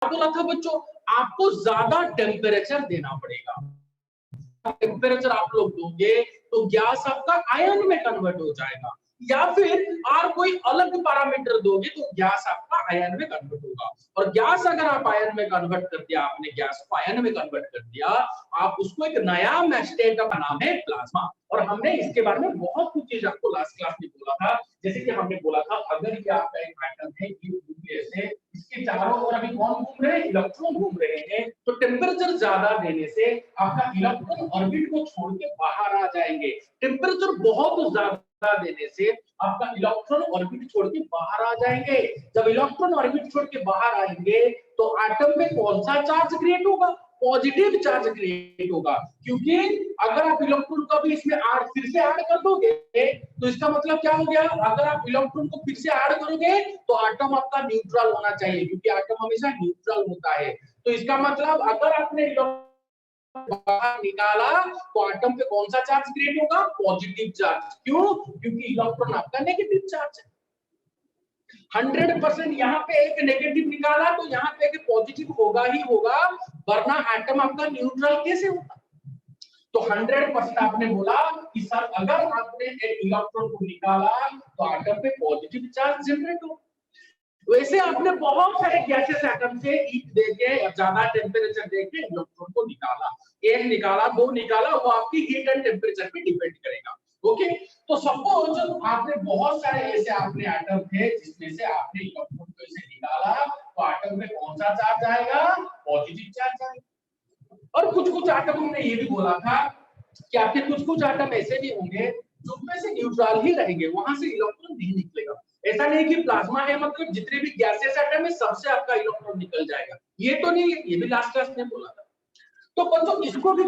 बोला था बच्चों, आपको ज्यादा टेम्परेचर देना पड़ेगा। टेम्परेचर आप लोग दोगे तो गैस आपका आयन में कन्वर्ट हो जाएगा, या फिर और कोई अलग पैरामीटर दोगे तो गैस आपका आयन में कन्वर्ट होगा। और गैस अगर आप आयन में कन्वर्ट कर दिया, आपने गैस को आयन में कन्वर्ट कर दिया, आप उसको एक नया स्टेट का नाम है प्लाज्मा। और हमने इसके बारे में बहुत कुछ चीज आपको लास्ट क्लास में बोला था, जैसे कि हमने बोला था अगर ये आपका एक एटम है, न्यूक्लियस है, इसके चारों ओर अभी कौन घूम रहे हैं, इलेक्ट्रॉन घूम रहे हैं, तो टेम्परेचर ज्यादा देने से आपका इलेक्ट्रॉन ऑर्बिट को छोड़ के बाहर आ जाएंगे। टेम्परेचर बहुत ज्यादा देने से आपका इलेक्ट्रॉन ऑर्बिट छोड़ के बाहर आ जाएंगे। जब इलेक्ट्रॉन ऑर्बिट छोड़ के बाहर आएंगे तो एटम में कौन सा चार्ज क्रिएट होगा, पॉजिटिव चार्ज क्रिएट होगा। क्योंकि अगर आप इलेक्ट्रॉन को भी इसमें फिर से ऐड कर दोगे तो इसका मतलब क्या हो गया, अगर आप इलेक्ट्रॉन को फिर से ऐड करोगे तो एटम आपका न्यूट्रल होना चाहिए, क्योंकि एटम हमेशा न्यूट्रल होता है। तो इसका मतलब अगर आपने बाहर निकाला तो एटम पे कौन सा चार्ज क्रिएट होगा, पॉजिटिव चार्ज। क्यों, क्योंकि इलेक्ट्रॉन आपका नेगेटिव चार्ज है। 100% यहाँ पे एक नेगेटिव निकाला तो यहाँ पे एक पॉजिटिव होगा ही होगा, वरना एटम आपका न्यूट्रल कैसे होगा। तो 100% आपने बोला कि सर अगर आपने एक इलेक्ट्रॉन को निकाला तो एटम पे पॉजिटिव चार्ज जनरेट हो। वैसे आपने बहुत सारे गैसेस एटम से हीट देके ज्यादा टेम्परेचर देके इलेक्ट्रॉन को निकाला, एक निकाला, दो निकाला, वो आपकी हीट एंड टेम्परेचर पे डिपेंड करेगा। ओके, तो सपोज आपने बहुत सारे ऐसे आपने एटम थे जिसमें से आपने इलेक्ट्रॉन को ऐसे निकाला तो एटम में कौन सा चार्ज आएगा, पॉजिटिव चार्ज आएगा। और कुछ कुछ एटम हमने ये भी बोला था कि आपके कुछ कुछ एटम ऐसे भी होंगे जो में से न्यूट्रल ही रहेंगे, वहां से इलेक्ट्रॉन नहीं निकलेगा। ऐसा नहीं कि प्लाज्मा है मतलब जितने भी गैसेस एटम है सबसे आपका इलेक्ट्रॉन निकल जाएगा, ये तो नहीं है, ये भी लास्ट क्लास में बोला था। तो बच्चों इसको भी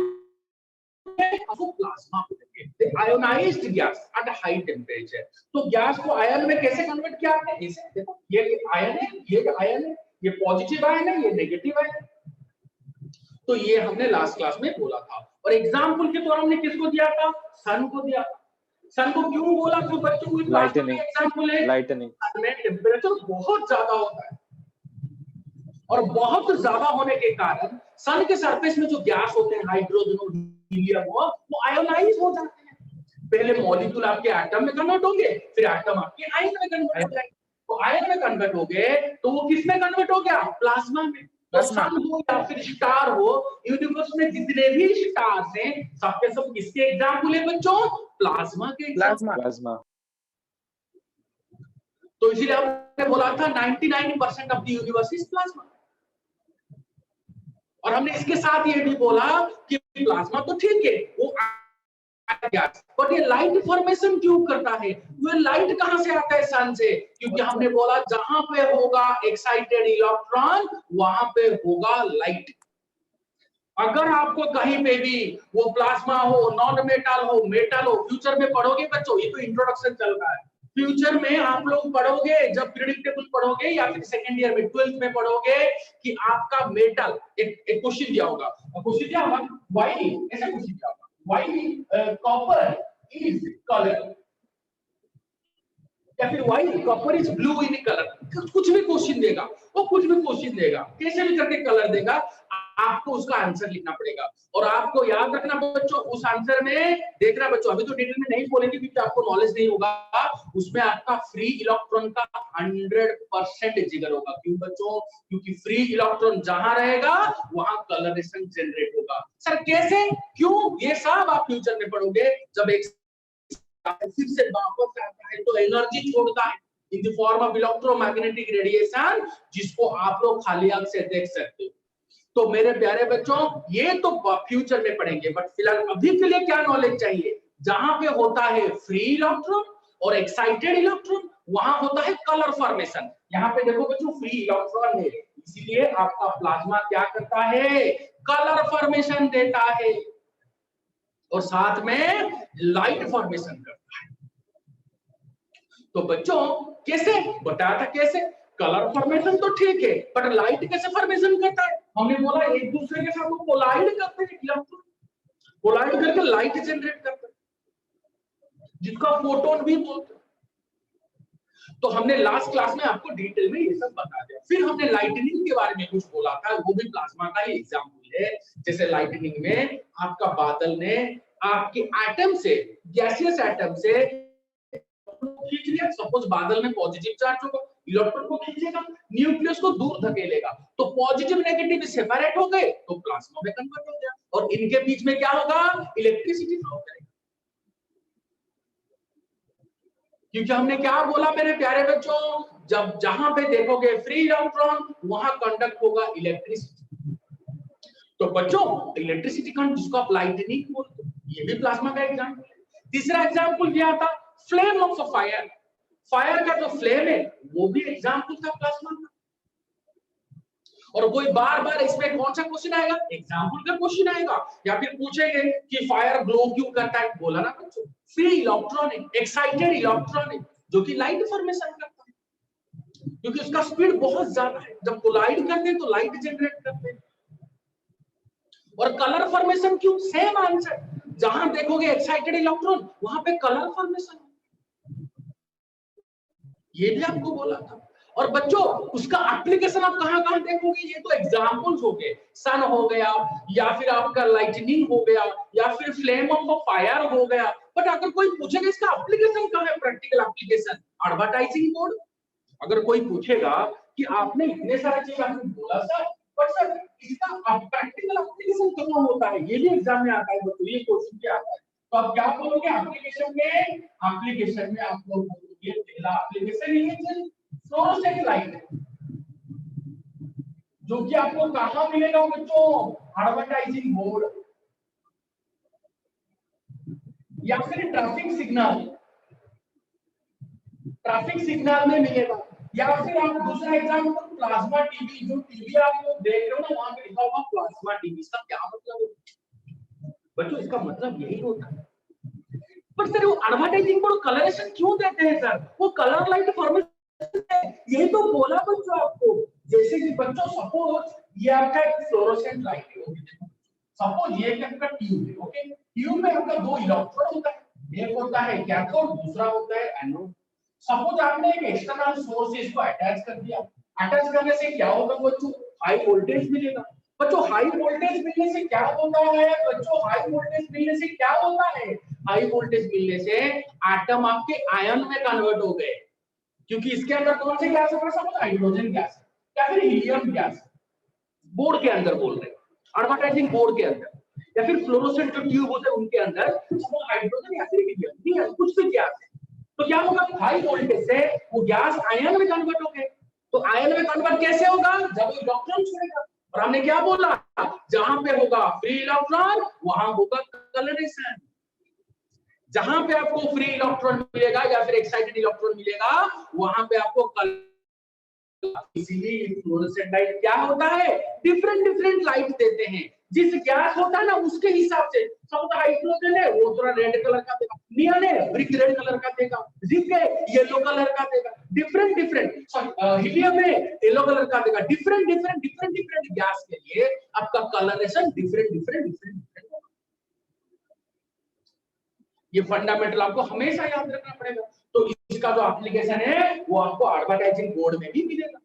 प्लाज्मा बोलेंगे, ionised gas at high temperature. तो गैस को आयन में कैसे कन्वर्ट किया आपने, इसे देखो, ये आयन है, ये आयन है, ये पॉजिटिव आयन है, ये नेगेटिव आयन है। तो ये हमने लास्ट क्लास में बोला था। और एग्जांपल के तौर हमने किसको दिया था, सन को दिया था। सन को क्यों बोला, तो बच्चों को लाइटनिंग, एग्जांपल है, लाइटनिंग में टेम्परेचर बहुत ज्यादा होता है और बहुत ज्यादा होने के कारण सन के सरफेस में जो गैस होते हैं, हाइड्रोजन और हीलियम, वो आयोनाइज हो जाते हैं। पहले मॉलिक्यूल आपके एटम में कन्वर्ट होंगे, फिर एटम आपके आयन में कन्वर्ट हो जाएंगे। तो आयन में कन्वर्ट हो गए तो वो किस में कन्वर्ट हो गया, प्लाज्मा में। तो सन हो या फिर स्टार हो, यूनिवर्स में जितने भी स्टार्स हैं सबके सब किसके एग्जांपल है बच्चों, प्लाज्मा के प्लाज्मा। तो इसीलिए हमने बोला था 99% of the universe is plasma. और हमने इसके साथ ये भी बोला कि प्लाज्मा तो ठीक है वो गैस, पर ये लाइट फॉर्मेशन क्यों करता है, ये लाइट कहां से आता है, सन से। क्योंकि हमने बोला जहां पे होगा एक्साइटेड इलेक्ट्रॉन वहां पे होगा लाइट। अगर आपको कहीं पे भी वो प्लाज्मा हो, नॉन मेटल हो, मेटल हो, फ्यूचर में पढ़ोगे बच्चों, ये तो इंट्रोडक्शन चल रहा है, फ्यूचर में आप लोग पढ़ोगे जब पीरियोडिक टेबल पढ़ोगे या फिर सेकंड ईयर में 12th में पढ़ोगे कि आपका मेटल एक क्वेश्चन दिया होगा, क्वेश्चन क्या होगा, व्हाई, ऐसा क्वेश्चन दिया होगा, व्हाई कॉपर इज कलर, या फिर why copper is blue in colour, कुछ भी क्वेश्चन देगा, वो कुछ भी क्वेश्चन देगा, कैसे भी करके कलर देगा, आपको उसका आंसर लिखना पड़ेगा। और आपको याद रखना बच्चों, उस आंसर में देखना बच्चों, अभी तो डिटेल में नहीं बोलेंगे क्योंकि आपको नॉलेज नहीं होगा, उसमें आपका फ्री इलेक्ट्रॉन का 100% जिगर होगा। क्यों बच्चों, क्योंकि फ्री इलेक्ट्रॉन जहां रहेगा वहां कलरेशन जनरेट होगा। सर कैसे, क्यों, ये सब आप फ्यूचर में पढ़ोगे जब एक फिर से वापस आता है तो एनर्जी छोड़ता है in the form of electromagnetic radiation, जिसको आप लोग खाली आंख से देख सकते हो। तो मेरे प्यारे बच्चों ये तो फ्यूचर में पढ़ेंगे, बट फिलहाल अभी के लिए क्या नॉलेज चाहिए, जहां पे होता है फ्री इलेक्ट्रॉन और एक्साइटेड इलेक्ट्रॉन वहां होता है कलर फॉर्मेशन। यहाँ पे देखो बच्चों फ्री इलेक्ट्रॉन है, इसीलिए आपका प्लाज्मा क्या करता है, कलर फॉर्मेशन देता है और साथ में लाइट फॉर्मेशन करता है। तो बच्चों कैसे बताया था, कैसे कलर फॉर्मेशन तो ठीक है, बट लाइट कैसे फॉर्मेशन करता है, हमने बोला एक दूसरे के साथ कोलाइड करते हैं, इलेक्ट्रॉन कोलाइड करके लाइट जनरेट करते हैं, जिसका फोटोन भी बोलते हैं। तो हमने लास्ट क्लास में आपको डिटेल में ये सब बता दिया। फिर हमने लाइटनिंग के बारे में कुछ बोला था, वो भी प्लाज्मा का ही एग्जांपल है। जैसे लाइटनिंग में आपका बादल ने आपके एटम से, गैसियस एटम से खींच लिया। सपोज बादल में पॉजिटिव चार्ज होगा, इलेक्ट्रॉन को खींचेगा, न्यूक्लियस को दूर धकेलेगा, तो पॉजिटिव नेगेटिव सेपरेट हो गए तो प्लाज्मा में कन्वर्ट हो गया, और इनके बीच में क्या होगा, इलेक्ट्रिसिटी फ्लो करेगा। क्योंकि हमने क्या बोला मेरे प्यारे बच्चों, जब जहां पे देखोगे फ्री इलेक्ट्रॉन वहां कंडक्ट होगा इलेक्ट्रिसिटी। तो बच्चों इलेक्ट्रिसिटी करंट जिसको आप लाइटनिंग बोलते हो, ये भी प्लाज्मा का एग्जांपल है। तीसरा एग्जांपल क्या था, flame of a fire. Fire का जो फ्लेम है वो भी एग्जांपल था प्लाज्मा का। और कोई बार बार इसमें कौन सा क्वेश्चन आएगा, एग्जांपल का क्वेश्चन आएगा, या फिर पूछेंगे कि फायर ग्लो क्यों करता है। बोला ना बच्चों, फ्री इलेक्ट्रॉन है, एक्साइटेड इलेक्ट्रॉन है, जो कि लाइट फॉर्मेशन करता है, क्योंकि उसका स्पीड बहुत ज्यादा है। जब कोलाइड करते हैं तो लाइट जनरेट करते हैं। और कलर फॉर्मेशन क्यों, सेम आंसर, जहां देखोगे एक्साइटेड इलेक्ट्रॉन वहां पे कलर फॉर्मेशन, ये भी आपको बोला था। और बच्चों उसका एप्लीकेशन आप कहां-कहां देखोगे, ये तो एग्जांपल्स हो गए, सन हो गया, या फिर आपका लाइटनिंग हो गया, या फिर फ्लेम ऑफ अ फायर हो गया। बट अगर कोई पूछेगा इसका एप्लीकेशन कहां है, प्रैक्टिकल एप्लीकेशन, एडवर्टाइजिंग बोर्ड। अगर कोई पूछेगा कि आपने इतने सारे चीज आपने बोला सर, बट सर इसका प्रैक्टिकल एप्लीकेशन कहां होता है, ये भी एग्जाम में आता है, तो ये क्वेश्चन भी आता है। तो आप क्या बोलोगे एप्लीकेशन में, एप्लीकेशन में आप लोग बोलोगे पहला एप्लीकेशन ये है फ्लोरोसेंट लाइट, जो कि आपको कहां मिलेगा बच्चों, एडवर्टाइजिंग बोर्ड, या फिर ट्रैफिक सिग्नल, ट्रैफिक सिग्नल में मिलेगा, या फिर आप दूसरा एग्जांपल प्लाज्मा टीवी, जो टीवी आप लोग देख रहे हो ना वहां पे लिखा होगा प्लाज्मा टीवी। इसका क्या मतलब है बच्चों, इसका मतलब यही होता है। पर सर वो एडवर्टाइजिंग बोर्ड कलरेशन क्यों देते हैं सर, वो कलर लाइट फॉर्मेशन है, यही तो बोला बच्चों आपको। जैसे कि बच्चों सपोज ये आपका एक फ्लोरोसेंट लाइट है, ओके, सपोज ये आपका ट्यूब है, ओके, ट्यूब में आपका दो इलेक्ट्रोड होता है, एक होता है कैथोड, दूसरा होता है एनोड। सपोज आपने एक एक्सटर्नल सोर्स इसको अटैच कर दिया, अटैच करने से क्या होगा बच्चों, हाई वोल्टेज मिलेगा। बच्चों हाई वोल्टेज मिलने से क्या होता है, बच्चों हाई वोल्टेज मिलने से क्या होता है, हाई वोल्टेज मिलने से एटम आपके आयन में कन्वर्ट हो गए, क्योंकि इसके अंदर कौन से गैस है, सपोज हाइड्रोजन गैस या फिर हीलियम गैस, बोर्ड के अंदर बोल रहे हैं, एडवर्टाइजिंग बोर्ड के अंदर, या फिर फ्लोरोसेंट जो ट्यूब होते हैं उनके अंदर सपोज हाइड्रोजन या फिर हीलियम, नहीं है कुछ भी गैस है, तो क्या होगा, हाई वोल्टेज से वो गैस आयन में कन्वर्ट हो गए। तो आयन में कन्वर्ट कैसे होगा, जब इलेक्ट्रॉन छोड़ेगा। और हमने क्या बोला, जहां पे होगा फ्री इलेक्ट्रॉन वहां होगा कलरेशन। जहां पे आपको फ्री इलेक्ट्रॉन मिलेगा या फिर एक्साइटेड इलेक्ट्रॉन मिलेगा वहां पे आपको कलर। इसीलिए फ्लोरोसेंट लाइट क्या होता है, डिफरेंट डिफरेंट लाइट देते हैं, जिस गैस होता है ना उसके हिसाब से। सब हाइड्रोजन है वो थोड़ा रेड कलर का देगा, नियन है ब्रिक रेड कलर का देगा, जिंक है येलो कलर का देगा, डिफरेंट डिफरेंट हीलियम है येलो कलर का देगा। Different different different different gas के लिए आपका colouration different different different different होगा। ये फंडामेंटल आपको हमेशा याद रखना पड़ेगा। तो इसका जो एप्लीकेशन है वो आपको एडवर्टाइजिंग बोर्ड में भी मिलेगा।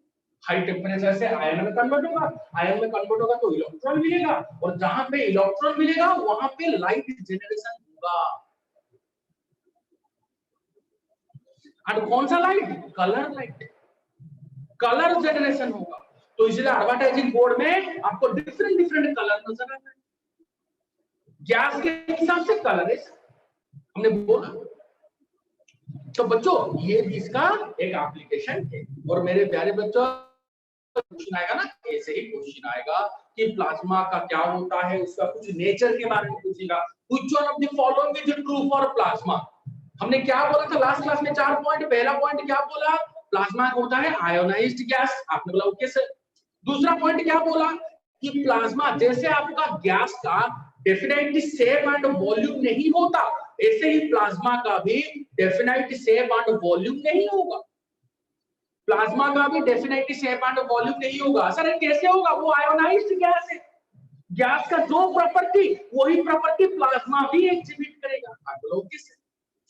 हाई टेम्परेचर से आयन में कन्वर्ट होगा, आयन में कन्वर्ट होगा तो इलेक्ट्रॉन मिलेगा, और जहां पे इलेक्ट्रॉन मिलेगा वहां पे लाइट जनरेशन होगा। और कौन सा light, colour light, colour generation होगा। तो इसलिए एडवर्टाइजिंग बोर्ड में आपको डिफरेंट डिफरेंट कलर नजर आता है, गैस के हिसाब से कलर है हमने बोला। तो बच्चों ये भी इसका एक एप्लीकेशन है। और मेरे प्यारे बच्चों क्वेश्चन आएगा ना, ऐसे ही क्वेश्चन आएगा कि प्लाज्मा का क्या होता है, उसका कुछ नेचर के बारे में पूछेगा। Which one of the following is true for plasma. हमने क्या बोला था लास्ट क्लास में, 4 पॉइंट। पहला पॉइंट क्या बोला, प्लाज्मा होता है आयोनाइज्ड गैस, आपने बोला ओके सर। दूसरा पॉइंट क्या बोला कि प्लाज्मा जैसे आपका गैस का डेफिनेट शेप एंड वॉल्यूम नहीं होता, ऐसे ही प्लाज्मा का भी डेफिनेट शेप एंड वॉल्यूम नहीं होगा। प्लाज्मा का भी डेफिनेट शेप एंड वॉल्यूम नहीं होगा। सर ये कैसे होगा, वो आयोनाइज्ड गैस है, गैस का जो प्रॉपर्टी वही प्रॉपर्टी प्लाज्मा भी एग्जिबिट करेगा।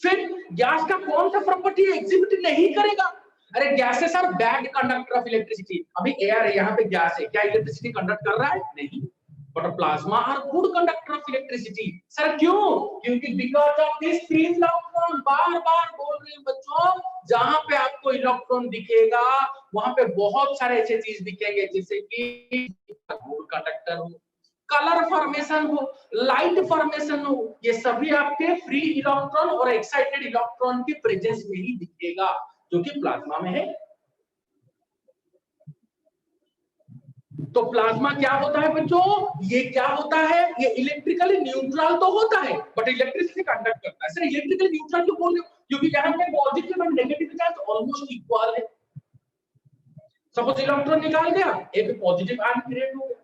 फिर गैस का कौन सा प्रॉपर्टी एग्जिबिट नहीं करेगा, अरे gases are bad conductor of electricity. अभी एयर है, यहाँ पे गैस है, क्या इलेक्ट्रिसिटी कंडक्ट कर रहा है? नहीं। But plasma are good conductor of electricity. Sir क्यों? क्योंकि because of this free electron. बार बार बोल रहे हैं बच्चों, जहां पे आपको इलेक्ट्रॉन दिखेगा वहां पे बहुत सारे ऐसे चीज दिखेंगे, जैसे कि गुड कंडक्टर हो, कलर फॉर्मेशन हो, लाइट फॉर्मेशन हो, ये सभी आपके फ्री इलेक्ट्रॉन और एक्साइटेड इलेक्ट्रॉन के प्रेजेंस में ही दिखेगा, जो कि प्लाज्मा में है। तो प्लाज्मा क्या होता है बच्चों? ये क्या होता है? ये इलेक्ट्रिकली न्यूट्रल तो होता है, बट इलेक्ट्रिसिटी कंडक्ट करता है। सर इलेक्ट्रिकली न्यूट्रल क्यों बोल रहे हो? क्योंकि यहाँ पे पॉजिटिव और नेगेटिव चार्ज ऑलमोस्ट इक्वल है। सपोज इलेक्ट्रॉन निकाल गया, एक पॉजिटिव आयन क्रिएट हो गया,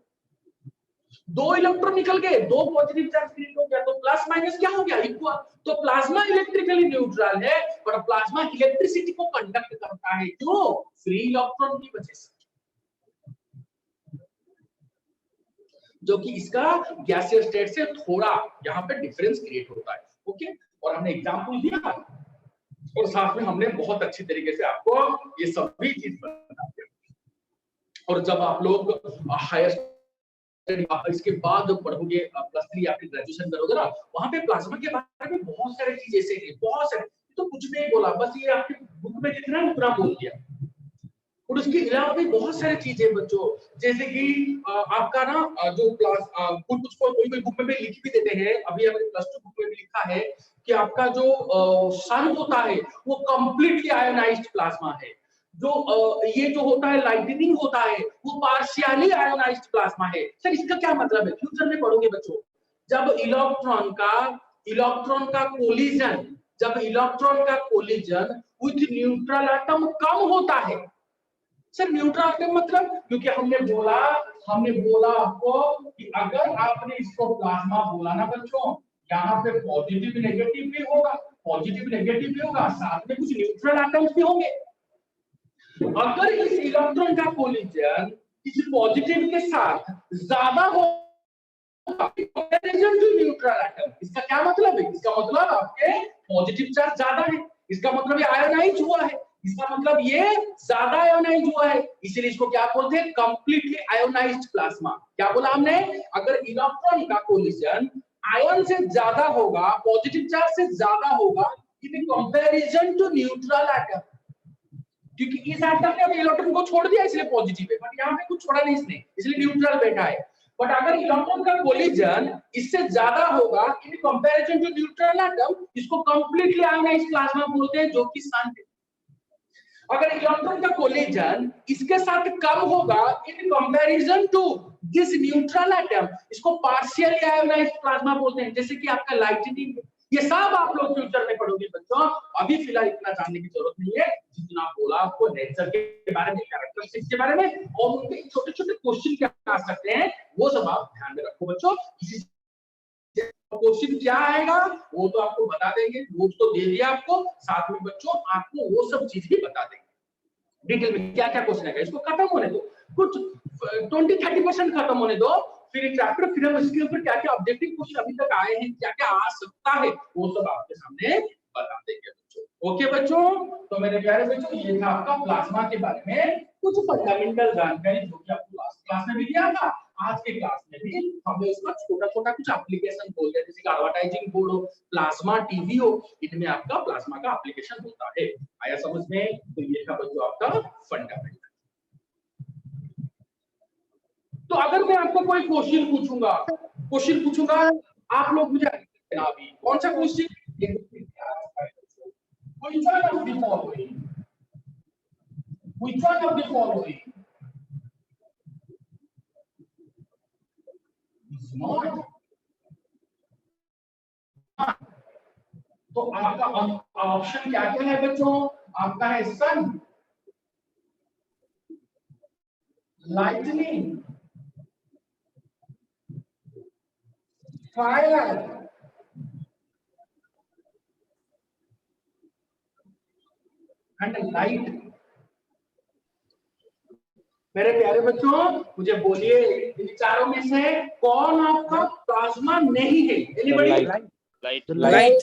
दो इलेक्ट्रॉन निकल गए, दो पॉजिटिव चार्ज क्रिएट हो गया, तो प्लस माइनस क्या हो गया? इक्वल। तो प्लाज्मा इलेक्ट्रिकली न्यूट्रल है, पर प्लाज्मा इलेक्ट्रिसिटी को कंडक्ट करता है। क्यों? फ्री इलेक्ट्रॉन की वजह से, जो कि इसका गैसीय स्टेट से थोड़ा यहाँ पे डिफरेंस क्रिएट होता है। ओके, और हमने एग्जांपल दिया और साथ में हमने बहुत अच्छी तरीके से आपको ये सभी चीज बता दिया। और जब आप लोग हायर इसके बाद पढ़ोगे, प्लस 3 या फिर ग्रेजुएशन करोगे ना, वहां पे प्लाज्मा के बारे में बहुत सारी चीजें ऐसे हैं, बहुत सारे, तो कुछ नहीं बोला, बस ये आपके बुक में जितना है उतना बोल दिया। और उसके अलावा भी बहुत सारी चीजें बच्चों, जैसे कि आपका ना जो क्लास कुछ कोई बुक में भी लिख भी देते हैं, अभी हमारे प्लस 2 बुक में भी लिखा है कि आपका जो सन होता है वो कंप्लीटली आयोनाइज्ड प्लाज्मा है। जो ये जो होता है लाइटनिंग होता है वो पार्शियली आयोनाइज्ड प्लाज्मा है। सर इसका क्या मतलब है? फ्यूचर में पढ़ोगे बच्चों। जब इलेक्ट्रॉन का कोलिजन, जब इलेक्ट्रॉन का कोलिजन विथ न्यूट्रल एटम कम होता है। सर न्यूट्रल एटम मतलब, क्योंकि हमने बोला आपको कि अगर आपने इसको प्लाज्मा बोला ना बच्चों, यहाँ पे पॉजिटिव नेगेटिव भी होगा, पॉजिटिव नेगेटिव भी होगा, साथ में कुछ न्यूट्रल एटम्स भी होंगे। अगर इस इलेक्ट्रॉन का कोलिजन इस पॉजिटिव के साथ ज्यादा हो कंपैरिजन टू न्यूट्रल एटम, इसका क्या मतलब है? इसका मतलब आपके पॉजिटिव चार्ज ज्यादा है, इसका मतलब ये आयोनाइज हुआ है, इसका मतलब ये ज्यादा आयोनाइज हुआ है, इसीलिए इसको क्या बोलते हैं? Completely ionised plasma. क्या बोला हमने? अगर इलेक्ट्रॉन का कोलिजन आयन से ज्यादा होगा, पॉजिटिव चार्ज से ज्यादा होगा in comparison to neutral atom, क्योंकि इस एटम ने अपने इलेक्ट्रॉन को छोड़ दिया इसलिए पॉजिटिव है, बट यहाँ पे कुछ छोड़ा नहीं इसने, इसलिए न्यूट्रल बैठा है। बट अगर इलेक्ट्रॉन का कोलिजन इससे ज्यादा होगा in comparison to neutral atom, इसको कंप्लीटली आयोनाइज्ड प्लाज्मा बोलते हैं, जो कि सन है। अगर इलेक्ट्रॉन का कोलिजन इसके साथ कम होगा in comparison to this neutral atom, इसको पार्शियली आयोनाइज्ड प्लाज्मा बोलते हैं, जैसे कि आपका लाइटनिंग। ये सब आप लोग फ्यूचर में पढ़ोगे बच्चों, अभी फिलहाल इतना जानने की जरूरत नहीं है। जितना बोला आपको नेचर के बारे में, कैरेक्टरिस्टिक्स के बारे में, और उनके छोटे छोटे क्वेश्चन क्या आ सकते हैं वो सब आप ध्यान में रखो बच्चों। इसी क्वेश्चन क्या आएगा वो तो आपको बता देंगे, नोट्स तो दे दिया आपको, साथ में बच्चों आपको वो सब चीज भी बता देंगे डिटेल में क्या क्या क्वेश्चन है। इसको खत्म होने दो, कुछ 20-30% खत्म होने दो, फिर एक चैप्टर, फिर हम इसके ऊपर क्या क्या ऑब्जेक्टिव क्वेश्चन अभी तक आए हैं, क्या क्या आ सकता है, वो सब आपके सामने बता देंगे बच्चों। ओके बच्चों, तो मेरे प्यारे बच्चों ये था आपका प्लाज्मा के बारे में कुछ फंडामेंटल जानकारी, जो कि आपको लास्ट क्लास में भी दिया था, आज के क्लास में भी हमने उसका छोटा छोटा कुछ एप्लीकेशन बोल दिया, जैसे कि एडवर्टाइजिंग बोर्ड हो, प्लाज्मा टीवी हो, इनमें आपका प्लाज्मा का एप्लीकेशन होता है। आया समझ में? तो ये था बच्चों आपका फंडामेंटल। तो अगर मैं आपको कोई क्वेश्चन पूछूंगा आप लोग मुझे देना। अभी कौन सा question? Which one of the following? Which one of the following is not? तो आपका ऑप्शन क्या क्या है बच्चों? आपका है सन, लाइटनिंग, फायर एंड लाइट। मेरे प्यारे बच्चों मुझे बोलिए इन चारों में से कौन आपका प्लाज्मा नहीं है? एनीबॉडी? लाइट लाइट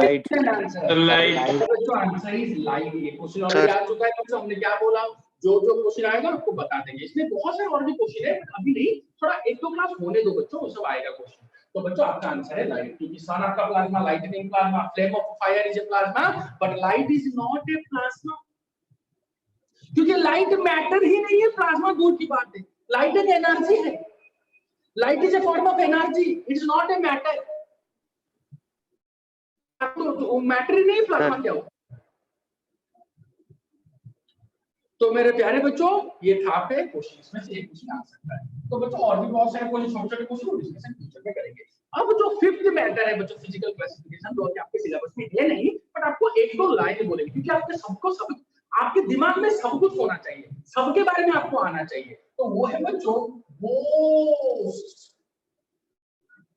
लाइट बच्चों आंसर इज लाइट। ये क्वेश्चन ऑलरेडी आ चुका है बच्चों, हमने क्या बोला, जो जो क्वेश्चन आएगा आपको बता देंगे। इसमें बहुत सारे और भी क्वेश्चन है, अभी नहीं, थोड़ा एक दो क्लास होने दो बच्चों, वो सब आएगा क्वेश्चन। तो बच्चों आपका आंसर है लाइट, क्योंकि सन आपका plasma, lightning plasma, flame of fire is a plasma, but light is not a plasma, क्योंकि लाइट मैटर ही नहीं है, प्लाज्मा दूर की बात है। लाइट एक एनर्जी है, light is a form of energy, it is not a matter. तो मैटर ही नहीं, प्लाज्मा क्या हो। तो मेरे प्यारे बच्चों ये था आपके क्वेश्चन, इसमें से एक क्वेश्चन आ सकता है। तो बच्चों और भी बहुत सारे क्वेश्चन, छोटे छोटे क्वेश्चन डिस्कशन फ्यूचर में करेंगे। अब जो फिफ्थ मैटर है बच्चों, फिजिकल क्लासिफिकेशन, जो कि आपके सिलेबस में है नहीं, बट आपको एक दो लाइन बोलेंगे, क्योंकि आपके सबको सब आपके दिमाग में सब कुछ होना चाहिए, सबके बारे में आपको आना चाहिए। तो वो है बच्चों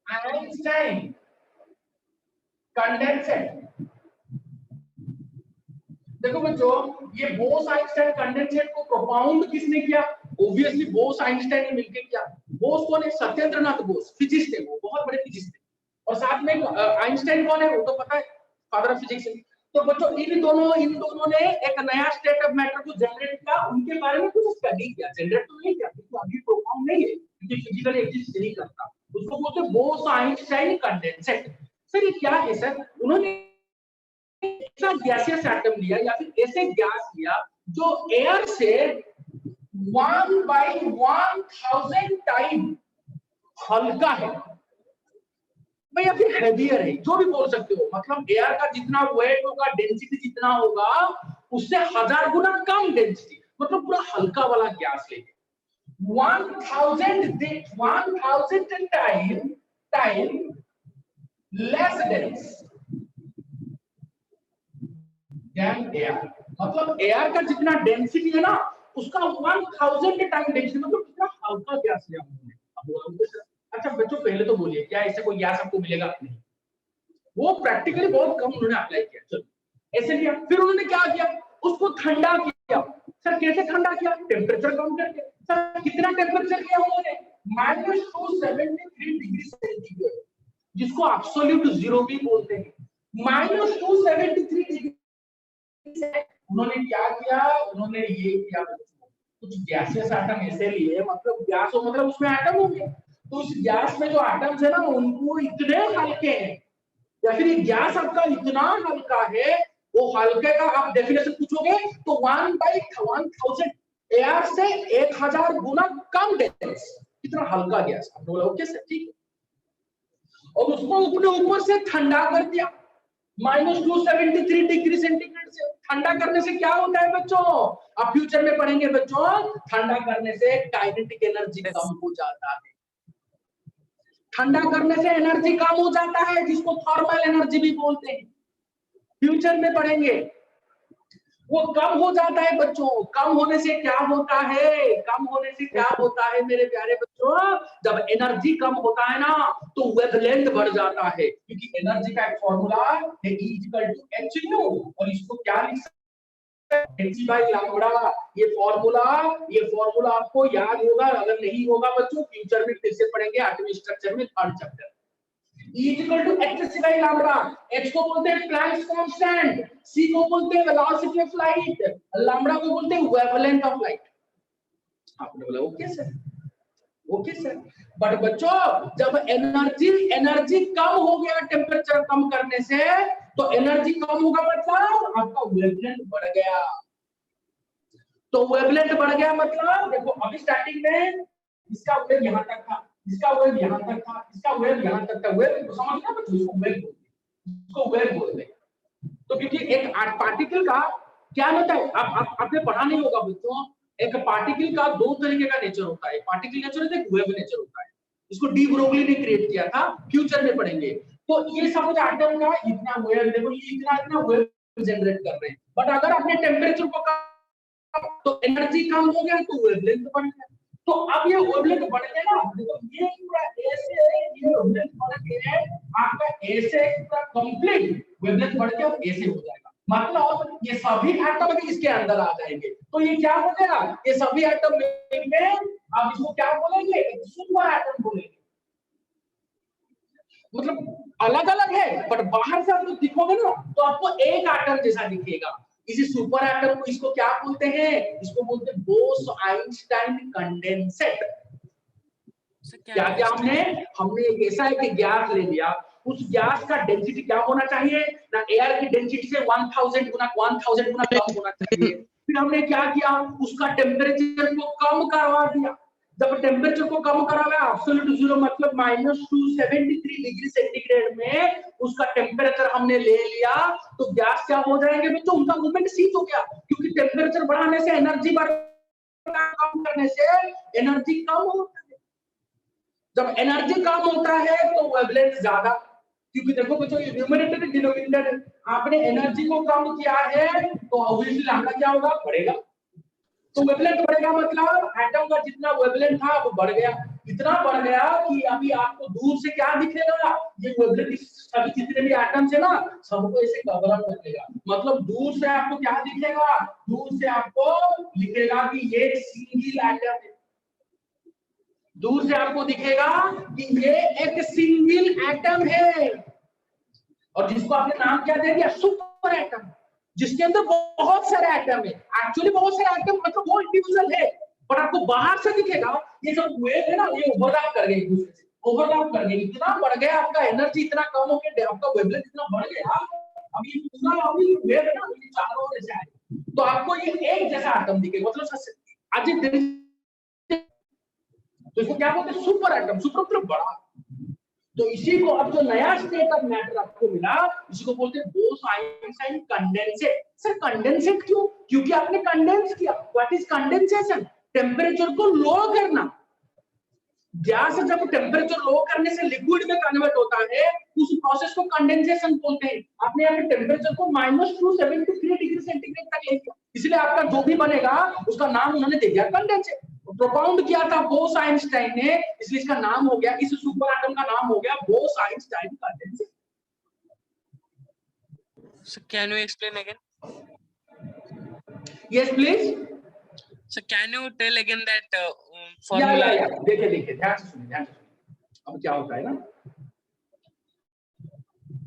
आइंस्टाइन कंडेंसेट। देखो बच्चों, ये बोस आइंस्टाइन कंडेंसेट को प्रोपाउंड किसने किया? ऑब्वियसली बोस आइंस्टाइन ने मिलकर किया। बोस कौन है? सत्येंद्रनाथ बोस, फिजिस्ट है, वो बहुत बड़े फिजिस्ट है। और साथ में आइंस्टाइन कौन है? वो तो पता है, फादर ऑफ फिजिक्स है। तो बच्चों इन दोनों ने एक नया स्टेट ऑफ मैटर को जनरेट किया, उनके बारे में कुछ स्टडी किया, जनरेट तो नहीं किया क्योंकि अभी प्रोपाउंड नहीं है, क्योंकि फिजिकली एग्जिस्ट नहीं करता। उसको बोलते हैं बोस आइंस्टाइन कंडेंसेट। सर ये क्या है सर? उन्होंने ऐसा गैसियस एटम लिया या फिर ऐसे गैस लिया जो एयर से 1/1000 टाइम हल्का है, या फिर हेवियर है, जो भी बोल सकते हो। मतलब एयर का जितना वेट होगा, डेंसिटी जितना होगा, उससे 1000 गुना कम डेंसिटी, मतलब पूरा हल्का वाला गैस लेके 1000 time less dense then air. मतलब एयर का जितना डेंसिटी है ना, उसका 1000 टाइम डेंसिटी, मतलब कितना हल्का गैस लिया उन्होंने। अब बोलोगे सर, अच्छा बच्चों पहले तो बोलिए, क्या ऐसे कोई गैस आपको मिलेगा? नहीं, वो प्रैक्टिकली बहुत कम उन्होंने अप्लाई किया। चलो ऐसे लिया, फिर उन्होंने क्या किया? उसको ठंडा किया। सर कैसे ठंडा किया? टेम्परेचर कम करके। सर कितना टेम्परेचर किया उन्होंने? -273 डिग्री सेंटीग्रेड, जिसको एब्सोल्यूट जीरो भी बोलते हैं। -273 डिग्री उन्होंने क्या किया? उन्होंने ये किया, कुछ गैसियस एटम ऐसे लिए, मतलब गैस हो मतलब उसमें एटम होंगे, तो उस गैस में जो एटम्स है ना, उनको इतने हल्के हैं, या फिर ये गैस आपका इतना हल्का है, वो हल्के का आप डेफिनेशन पूछोगे तो 1/1000 एयर से 1000 गुना कम डेंस, इतना हल्का गैस। आप बोला ओके सर, ठीक है। और उसको अपने ऊपर से ठंडा कर दिया -273 डिग्री सेंटीग्रेड से। ठंडा करने से क्या होता है बच्चों? आप फ्यूचर में पढ़ेंगे बच्चों, ठंडा करने से काइनेटिक एनर्जी कम हो जाता है। ठंडा करने से एनर्जी कम हो जाता है, जिसको थर्मल एनर्जी भी बोलते हैं, फ्यूचर में पढ़ेंगे। वो कम हो जाता है बच्चों। कम होने से क्या होता है? कम होने से क्या होता है मेरे प्यारे बच्चों? जब एनर्जी कम होता है ना, तो वेवलेंथ बढ़ जाता है, क्योंकि एनर्जी का एक फॉर्मूला है E = hν, और इसको क्या लिख सकते हैं? hc/λ। ये फॉर्मूला आपको याद होगा, अगर नहीं होगा बच्चों फ्यूचर में फिर से पढ़ेंगे एटॉमिक स्ट्रक्चर में, third chapter. E = hc/λ। h को बोलते हैं प्लैंक्स कांस्टेंट, c को बोलते हैं वेलोसिटी ऑफ लाइट, लैम्बडा को बोलते हैं वेवलेंथ ऑफ लाइट। आपने बोला okay sir, okay sir. But बच्चों जब एनर्जी कम हो गया टेम्परेचर कम करने से, तो एनर्जी कम होगा मतलब आपका वेवलेंथ बढ़ गया। तो वेवलेंथ बढ़ गया मतलब देखो, अभी स्टार्टिंग में इसका वेव यहां तक था, इसका वेव यहां तक था, इसका वेव यहां तक था। वेव समझ गया बच्चों? इसको वेव बोलते हैं। तो क्योंकि एक पार्टिकल का क्या होता है, आपने पढ़ा नहीं होगा बच्चों, एक पार्टिकल का दो तरीके का नेचर होता है। पार्टिकल नेचर होता है, एक वेव नेचर होता है। इसको डी ब्रोगली ने क्रिएट किया था, फ्यूचर में पढ़ेंगे। तो ये समझ एटम का इतना वेव, देखो ये इतना वेव जनरेट कर रहे हैं, बट अगर आपने टेम्परेचर को तो एनर्जी कम हो गया तो वेवलेंथ बढ़ गया। तो अब ये वेवलेंथ बढ़ गया ना, देखो ये पूरा ऐसे ये वेवलेंथ बढ़ गया, आपका ऐसे पूरा कंप्लीट वेवलेंथ बढ़ गया, ऐसे हो जाएगा। मतलब ये सभी एटम भी इसके अंदर आ जाएंगे। तो ये क्या हो गया? ये सभी एटम मिलके आप इसको क्या बोलेंगे? सुपर एटम बोलेंगे। मतलब अलग अलग है, बट बाहर से आप लोग दिखोगे ना तो आपको एक एटम जैसा दिखेगा। इसी सुपर एटम को इसको क्या बोलते हैं? इसको बोलते हैं बोस-आइंस्टाइन कंडेंसेट। क्या क्या हमने एक ऐसा है कि गैस ले लिया, उस गैस का डेंसिटी क्या होना चाहिए ना, एयर की डेंसिटी से 1000 गुना कम होना चाहिए। फिर हमने क्या किया, उसका टेम्परेचर को कम करवा दिया। जब टेम्परेचर को कम कराया एब्सोल्यूट जीरो मतलब -273 डिग्री सेंटीग्रेड में उसका टेम्परेचर हमने ले लिया, तो गैस क्या हो जाएंगे बच्चों, उनका मूवमेंट सीध हो गया, क्योंकि टेम्परेचर बढ़ाने से एनर्जी बढ़, कम करने से एनर्जी कम होता है। जब एनर्जी कम होता है तो वेवलेंथ ज्यादा, क्योंकि देखो बच्चों ये न्यूमरेटर डिनोमिनेटर है, आपने एनर्जी को कम किया है तो ऑब्वियसली लैम्डा क्या होगा, बढ़ेगा। तो वेवलेंथ बढ़ेगा मतलब एटम का जितना वेवलेंथ था वो बढ़ गया, इतना बढ़ गया कि अभी आपको दूर से क्या दिखेगा, ये वेवलेंथ सभी जितने भी एटम्स है ना सबको ऐसे कवर अप कर लेगा। मतलब दूर से आपको क्या दिखेगा, दूर से आपको लिखेगा कि ये सिंगल एटम है, दूर से आपको दिखेगा कि ये एक सिंगल एटम है, और जिसको आपने नाम क्या दे दिया, सुपर एटम, जिसके अंदर बहुत सारे एटम है। एक्चुअली बहुत सारे एटम मतलब वो इंडिविजुअल है, पर आपको बाहर से दिखेगा ये जो वेव है ना ये ओवरलैप कर गई, एक दूसरे से ओवरलैप कर गई, इतना बढ़ गया आपका एनर्जी, इतना कम हो गया आपका वेवलेंथ इतना बढ़ गया, अभी पूरा अभी वेव है ना ये चारों ओर से आए तो आपको ये एक जैसा एटम दिखेगा, मतलब आज तो इसको क्या बोलते हैं, सुपर एटम, सुपर मतलब बड़ा। तो इसी को अब जो नया स्टेट ऑफ मैटर आपको मिला इसी को बोलते हैं बोस-आइंस्टाइन कंडेंसेट। सर कंडेंसेट क्यों? क्योंकि आपने कंडेंस किया। What is condensation? टेम्परेचर को लो करना। गैस जब टेम्परेचर लो करने से लिक्विड में कन्वर्ट होता है उस प्रोसेस को कंडेंसेशन बोलते हैं। आपने यहाँ पे टेम्परेचर को -273 डिग्री सेंटीग्रेड तक ले लिया, इसलिए आपका जो भी बनेगा उसका नाम उन्होंने दे दिया कंडेंसेट। प्रोपाउंड किया था बोस-आइंस्टाइन ने, इसलिए इसका नाम हो गया, इस सुपर एटम का नाम हो गया बोस-आइंस्टाइन condensate. So can you explain again? Yes, please. So can you tell again that formula? या देखिए ध्यान से सुनिए। अब क्या होता है ना,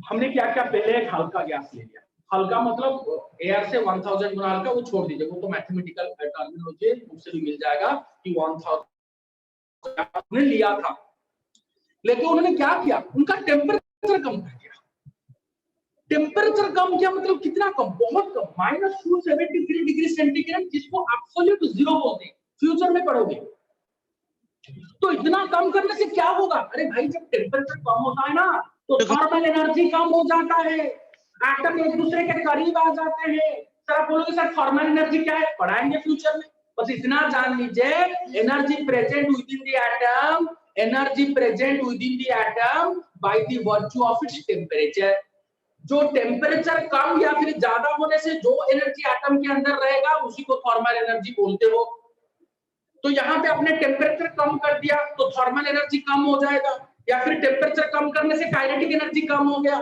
हमने क्या क्या पहले एक हल्का गैस ले लिया, हल्का मतलब एयर से 1000 गुना हल्का, वो छोड़ दीजिए, वो तो मैथमेटिकल टर्मिनोलॉजी उससे भी मिल जाएगा कि 1000 हमने लिया था, लेकिन उन्होंने क्या किया, उनका टेम्परेचर कम कर दिया। टेम्परेचर कम किया मतलब कितना कम, बहुत कम, -273 डिग्री सेंटीग्रेड, जिसको एब्सोल्यूट जीरो बोलते हैं, फ्यूचर में पढ़ोगे। तो इतना कम करने से क्या होगा, अरे भाई जब टेम्परेचर कम होता है ना तो थर्मल एनर्जी कम हो जाता है, एटम एक दूसरे के करीब आ जाते हैं। सर आप बोलोगे सर थर्मल एनर्जी क्या है, पढ़ाएंगे फ्यूचर में, बस इतना जान लीजिए, energy present with in the atom, energy present with in the atom by the virtue of its temperature. जो टेम्परेचर कम या फिर ज्यादा होने से जो एनर्जी एटम के अंदर रहेगा उसी को थर्मल एनर्जी बोलते हो। तो यहाँ पे आपने टेम्परेचर कम कर दिया तो थर्मल एनर्जी कम हो जाएगा, या फिर टेम्परेचर कम करने से काइनेटिक एनर्जी कम हो गया।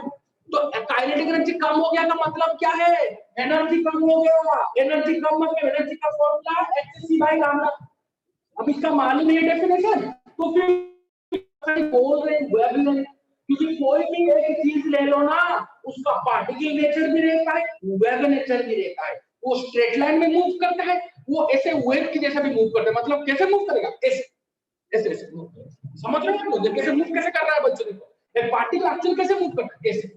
तो काइनेटिक एनर्जी कम हो गया का मतलब क्या है, एनर्जी कम हो गया, एनर्जी कम मतलब एनर्जी का फॉर्मूला hc/λ। अब इसका मालूम है डेफिनेशन, तो फिर बोल रहे वेवलेंथ, क्योंकि कोई भी एक चीज ले लो ना उसका पार्टिकल नेचर भी रहता है, वेव नेचर भी रहता है। वो स्ट्रेट लाइन में मूव करता है, वो ऐसे वेव की जैसा भी मूव करता है, मतलब कैसे मूव करेगा, ऐसे ऐसे ऐसे मूव करेगा। समझ रहे हो आप कैसे मूव कैसे कर रहा है बच्चों, देखो एक पार्टिकल एक्चुअली कैसे मूव करता है, ऐसे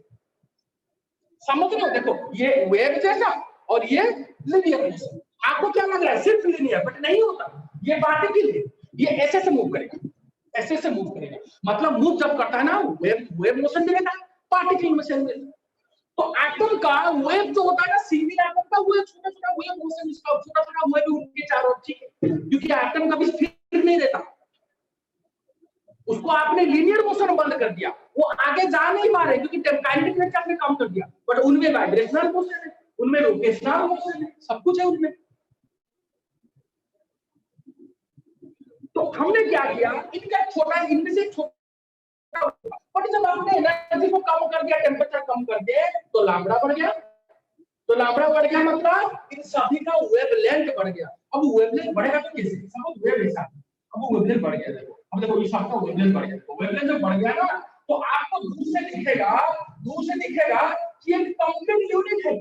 समझ रहे हो, देखो ये वेव जैसा और ये लिनियर जैसा। आपको क्या लग रहा है सिर्फ लिनियर, बट नहीं होता, ये पार्टिकल है, ये ऐसे से मूव करेगा, ऐसे से मूव करेगा, मतलब मूव जब करता है ना वेव मोशन भी रहता है, पार्टिकल मोशन भी। तो एटम का वेव जो होता है ना, सिंगल एटम का वेव छोटा छोटा वेव मोशन, इसका छोटा छोटा वेव उनके चारों, ठीक है, क्योंकि एटम कभी स्थिर नहीं रहता, उसको आपने लीनियर मोशन बंद कर दिया, वो आगे जा नहीं पा रहे क्योंकि काइनेटिक एनर्जी आपने कम कर दिया, बट उनमें वाइब्रेशनल मोशन है, उनमें रोटेशनल मोशन है, सब कुछ है उनमें। तो हमने क्या किया, इनका छोटा, इनमें से छोटा, बट जब आपने एनर्जी को कम कर दिया, टेम्परेचर कम कर दिए तो लैम्बडा बढ़ गया, तो लैम्बडा बढ़ गया मतलब इन सभी का वेवलेंथ बढ़ गया। अब वेवलेंथ बढ़ेगा तो कैसे, सब वेव ऐसा, अब वेवलेंथ बढ़ गया, देखो अब देखो इस आपका वेवलेंथ बढ़ गया, वेवलेंथ जब बढ़ गया ना तो आपको दूर से दिखेगा कि एक कंप्लीट यूनिट है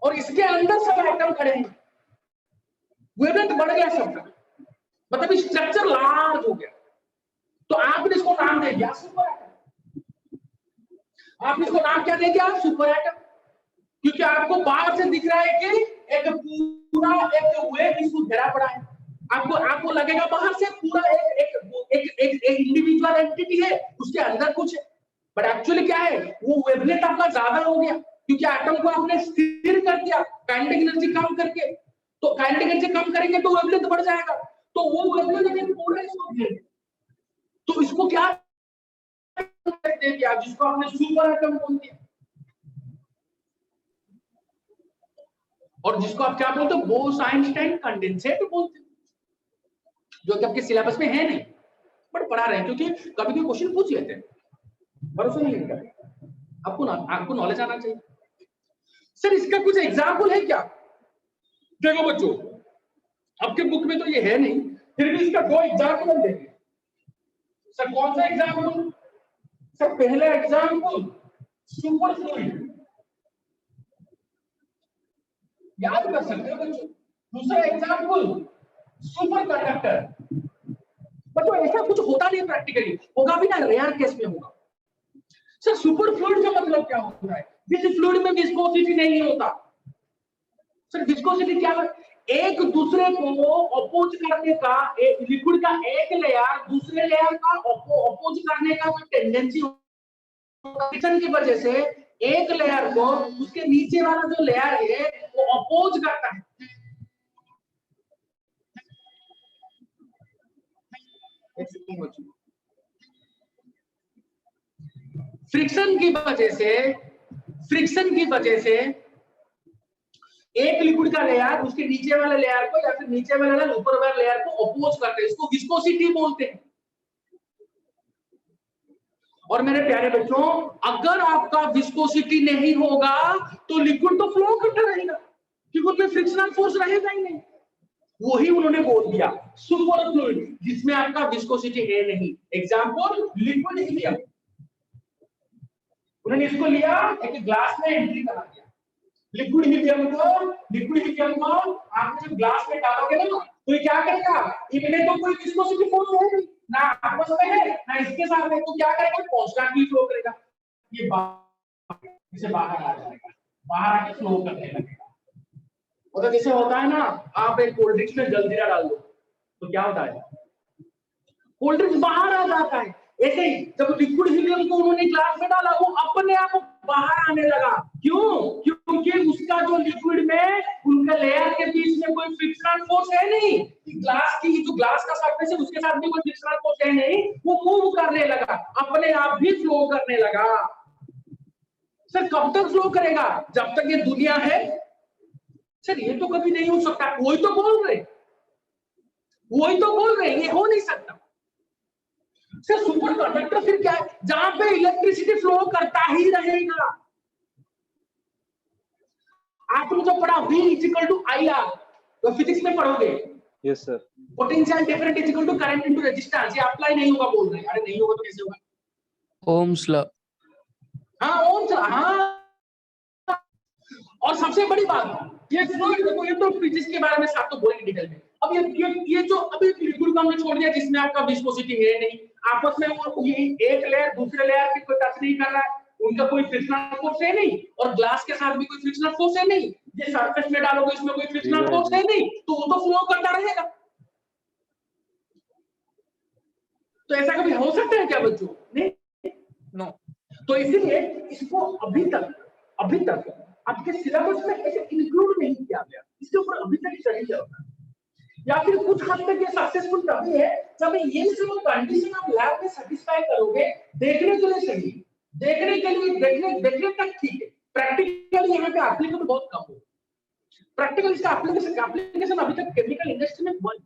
और इसके अंदर सब आइटम खड़े हैं, वेवलेंथ बढ़ गया सबका, मतलब स्ट्रक्चर लार्ज हो गया। तो आपने इसको नाम दे दिया सुपर एटम। आपने इसको नाम क्या दे दिया? Super atom. क्योंकि आपको बाहर से दिख रहा है कि एक पूरा एक वेव इसको घेरा पड़ा है। आपको लगेगा बाहर से पूरा एक इंडिविजुअल एंटिटी है, उसके अंदर कुछ है, बट एक्चुअली क्या है, वो वेवलेंथ आपका ज्यादा हो गया क्योंकि एटम को आपने स्थिर कर दिया काइनेटिक एनर्जी कम करके। तो काइनेटिक एनर्जी कम करेंगे तो वेवलेंथ बढ़ जाएगा, तो वो वेवलेंथ पूरा इसको घेर, तो इसको क्या दे दिया, जिसको आपने सुपर एटम बोल दिया, और जिसको आप क्या बोलते हो, बोस-आइंस्टाइन कंडेंसेट बोलते हैं, जो कि आपके सिलेबस में है नहीं, बट पढ़ा रहे हैं क्योंकि कभी भी क्वेश्चन पूछ लेते हैं, भरोसा नहीं करते। आपको नॉलेज आना चाहिए। सर इसका कुछ एग्जाम्पल है क्या? देखो बच्चों, आपके बुक में तो ये है नहीं, फिर भी इसका 2 एग्जाम्पल हम देंगे। सर कौन सा एग्जाम्पल? सर पहला एग्जाम्पल सुपर फ्लूइड, याद कर सकते हो बच्चों। दूसरा एग्जाम्पल सुपर कंडक्टर। बच्चों ऐसा कुछ होता नहीं प्रैक्टिकली, होगा भी ना रेयर केस में होगा। सर सुपर फ्लूइड का मतलब क्या होता है? जिस फ्लूइड में विस्कोसिटी नहीं होता। सर विस्कोसिटी क्या है? एक दूसरे को अपोज करने का, एक लिक्विड का एक लेयर दूसरे लेयर का अपोज करने का जो टेंडेंसी की वजह से एक लेयर को उसके नीचे वाला जो लेयर है वो अपोज करता है। फ्रिक्शन की वजह से एक लिक्विड का लेयर उसके नीचे वाले लेयर को या फिर नीचे वाले लेयर ऊपर वाले लेयर को अपोज करते हैं, इसको विस्कोसिटी बोलते हैं। और मेरे प्यारे बच्चों, अगर आपका विस्कोसिटी नहीं होगा तो लिक्विड तो फ्लो करता रहेगा क्योंकि उसमें फ्रिक्शनल फोर्स रहेगा ही नहीं। वही उन्होंने बोल दिया सुपर फ्लूइड, जिसमें आपका विस्कोसिटी है नहीं। Example liquid helium. उन्होंने इसको लिया, एक ग्लास में एंट्री करा दिया। लिक्विड हीलियम को आपने जब ग्लास में डालोगे ना तो ये क्या करेगा? इनमें तो कोई विस्कोसिटी फोर्स है नहीं, ना आपस में है ना इसके साथ है, तो क्या करेगा? कांस्टेंटली फ्लो करेगा। ये इसे बाहर आ जाएगा, बाहर आके फ्लो करने लगेगा। मतलब जैसे होता है ना, आप एक कोल्ड ड्रिंक्स में जलजीरा डाल दो तो क्या होता है? कोल्ड ड्रिंक्स बाहर आ जाता है। ऐसे ही जब लिक्विड हीलियम को उन्होंने ग्लास में डाला, वो अपने आप बाहर आने लगा। क्यों? क्योंकि उसका जो लिक्विड में उनका लेयर के बीच में कोई फ्रिक्शनल फोर्स है नहीं, ग्लास की जो ग्लास का सरफेस है उसके साथ भी कोई फ्रिक्शनल फोर्स है नहीं, वो मूव करने लगा, अपने आप भी फ्लो करने लगा। सर कब तक फ्लो करेगा? जब तक ये दुनिया है। सर ये तो कभी नहीं हो सकता। वही तो बोल रहे, ये हो नहीं सकता। सर सुपर कंडक्टर फिर क्या है? जहां पे इलेक्ट्रिसिटी फ्लो करता ही रहेगा। आपने जो पढ़ा V इक्वल टू IR, तो फिजिक्स में पढ़ोगे। Yes sir. Potential different is equal to current into resistance. ये अप्लाई नहीं होगा बोल रहे हैं। अरे नहीं होगा तो कैसे होगा? Ohm's law. हाँ ओम्स लॉ। हाँ, और सबसे बड़ी बात, ये फ्लूइड देखो, ये तो फिजिक्स के बारे में सब तो बोलेंगे डिटेल में। अब ये जो अभी लिक्विड को हमने छोड़ दिया जिसमें आपका विस्कोसिटी है नहीं, आपस में वो ये एक लेयर दूसरे लेयर की कोई टच नहीं कर रहा है, उनका कोई फ्रिक्शनल फोर्स है नहीं, और ग्लास के साथ भी कोई फ्रिक्शनल फोर्स है नहीं। ये सरफेस में डालोगे इसमें कोई फ्रिक्शनल फोर्स है नहीं, तो वो तो फ्लो करता रहेगा। तो ऐसा कभी हो सकता है क्या बच्चों? नहीं, नो। तो इसीलिए इसको अभी तक आपके सिलेबस में ऐसे इंक्लूड नहीं किया गया, इसके ऊपर अभी तक स्टडी चल रहा है। या फिर कुछ हद तक ये सक्सेसफुल तभी है जब ये सब कंडीशन आप लैब में सेटिस्फाई करोगे। देखने के लिए सही, देखने तक ठीक है, प्रैक्टिकली यहाँ पे एप्लीकेबल बहुत कम हो। प्रैक्टिकल इसका एप्लीकेशन अभी तक केमिकल इंडस्ट्री में बंद,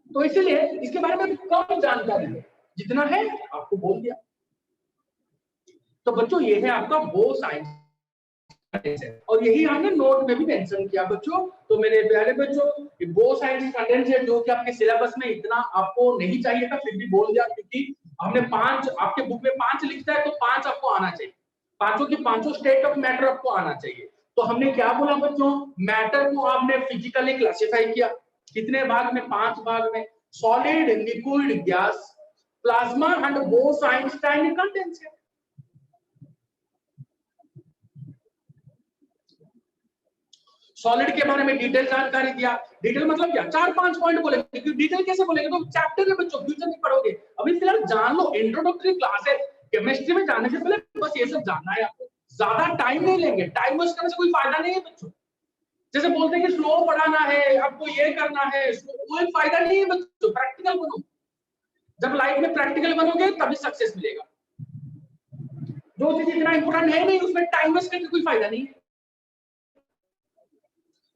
तो इसीलिए इसके बारे में कम जानकारी है, जितना है आपको बोल दिया। तो बच्चों ये है आपका बोस-आइंस्टाइन, और यही हमने नोट में भी मेंशन किया बच्चों। तो मेरे प्यारे बच्चों, ये वो साइंस कंटेंट है जो कि आपके सिलेबस में इतना आपको नहीं चाहिए था, फिर भी बोल दिया, क्योंकि हमने 5 आपके बुक में 5 लिखता है तो 5 आपको आना चाहिए, पांचों की पांचों स्टेट ऑफ मैटर आपको आना चाहिए। तो हमने क्या बोला बच्चों, मैटर को आपने फिजिकली क्लासिफाई किया, कितने भाग में, 5 भाग में, solid, liquid, gas, plasma and Bose Einstein contents है। सॉलिड के बारे में डिटेल जानकारी दिया, डिटेल मतलब क्या, 4-5 पॉइंट बोलेंगे, क्योंकि डिटेल कैसे बोलेंगे तो चैप्टर में बच्चों फ्यूचर में पढ़ोगे, अभी फिलहाल जान लो, इंट्रोडक्टरी क्लास है, केमिस्ट्री में जाने से पहले बस ये सब जानना है आपको, ज्यादा टाइम नहीं लेंगे, टाइम वेस्ट करने से कोई फायदा नहीं है बच्चों। जैसे बोलते हैं कि स्लो पढ़ाना है, आपको ये करना है, कोई फायदा नहीं है बच्चों, प्रैक्टिकल बनो, जब लाइफ में प्रैक्टिकल बनोगे तभी सक्सेस मिलेगा। जो चीज इतना इंपॉर्टेंट है नहीं उसमें टाइम वेस्ट करके कोई फायदा नहीं है।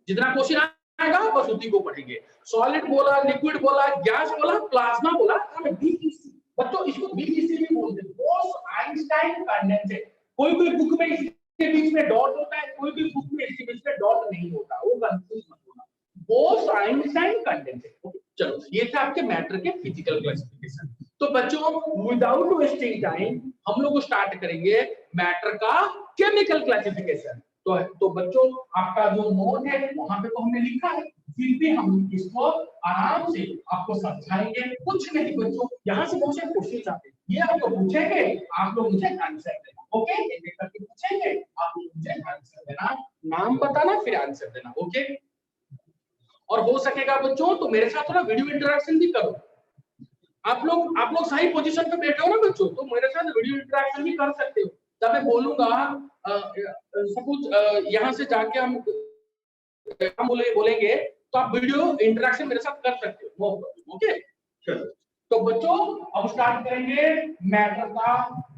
जितना क्वेश्चन आएगा बस उसी को पढ़ेंगे, सॉलिड बोला, लिक्विड बोला, गैस बोला, प्लाज्मा बोला, बीईसी बच्चों इसको बीईसी भी बोलते हैं, बोस-आइंस्टाइन कंडेंसेट। कोई बुक में इसके बीच में डॉट होता है, कोई भी बुक में इसके बीच में डॉट नहीं होता, वो कंफ्यूज मत होना, बोस-आइंस्टाइन कंडेंसेट। चलो ये था आपके मैटर के फिजिकल क्लासिफिकेशन। तो बच्चों विदाउट वेस्टिंग टाइम हम लोग स्टार्ट करेंगे मैटर का केमिकल क्लासिफिकेशन। तो बच्चों आपका जो नोट है वहां पे तो हमने लिखा है, फिर भी हम इसको आराम से आपको समझाएंगे, कुछ नहीं बच्चों, यहाँ से बहुत से क्वेश्चन आते हैं, ये आपको पूछेंगे, आप लोग मुझे आंसर देना, ओके, एक एक करके पूछेंगे, आप लोग मुझे आंसर देना, नाम बताना फिर आंसर देना, ओके। और हो सकेगा बच्चों तो मेरे साथ थोड़ा वीडियो इंटरेक्शन भी करो, आप लोग सही पोजीशन पे बैठे हो ना बच्चों, तो मेरे साथ वीडियो इंटरेक्शन भी कर सकते हो। जब मैं बोलूंगा सपोज यहाँ से जाके हम बोलेंगे तो आप वीडियो इंटरेक्शन मेरे साथ कर सकते हो, नो प्रॉब्लम, ओके। चलो तो बच्चों अब स्टार्ट करेंगे मैटर का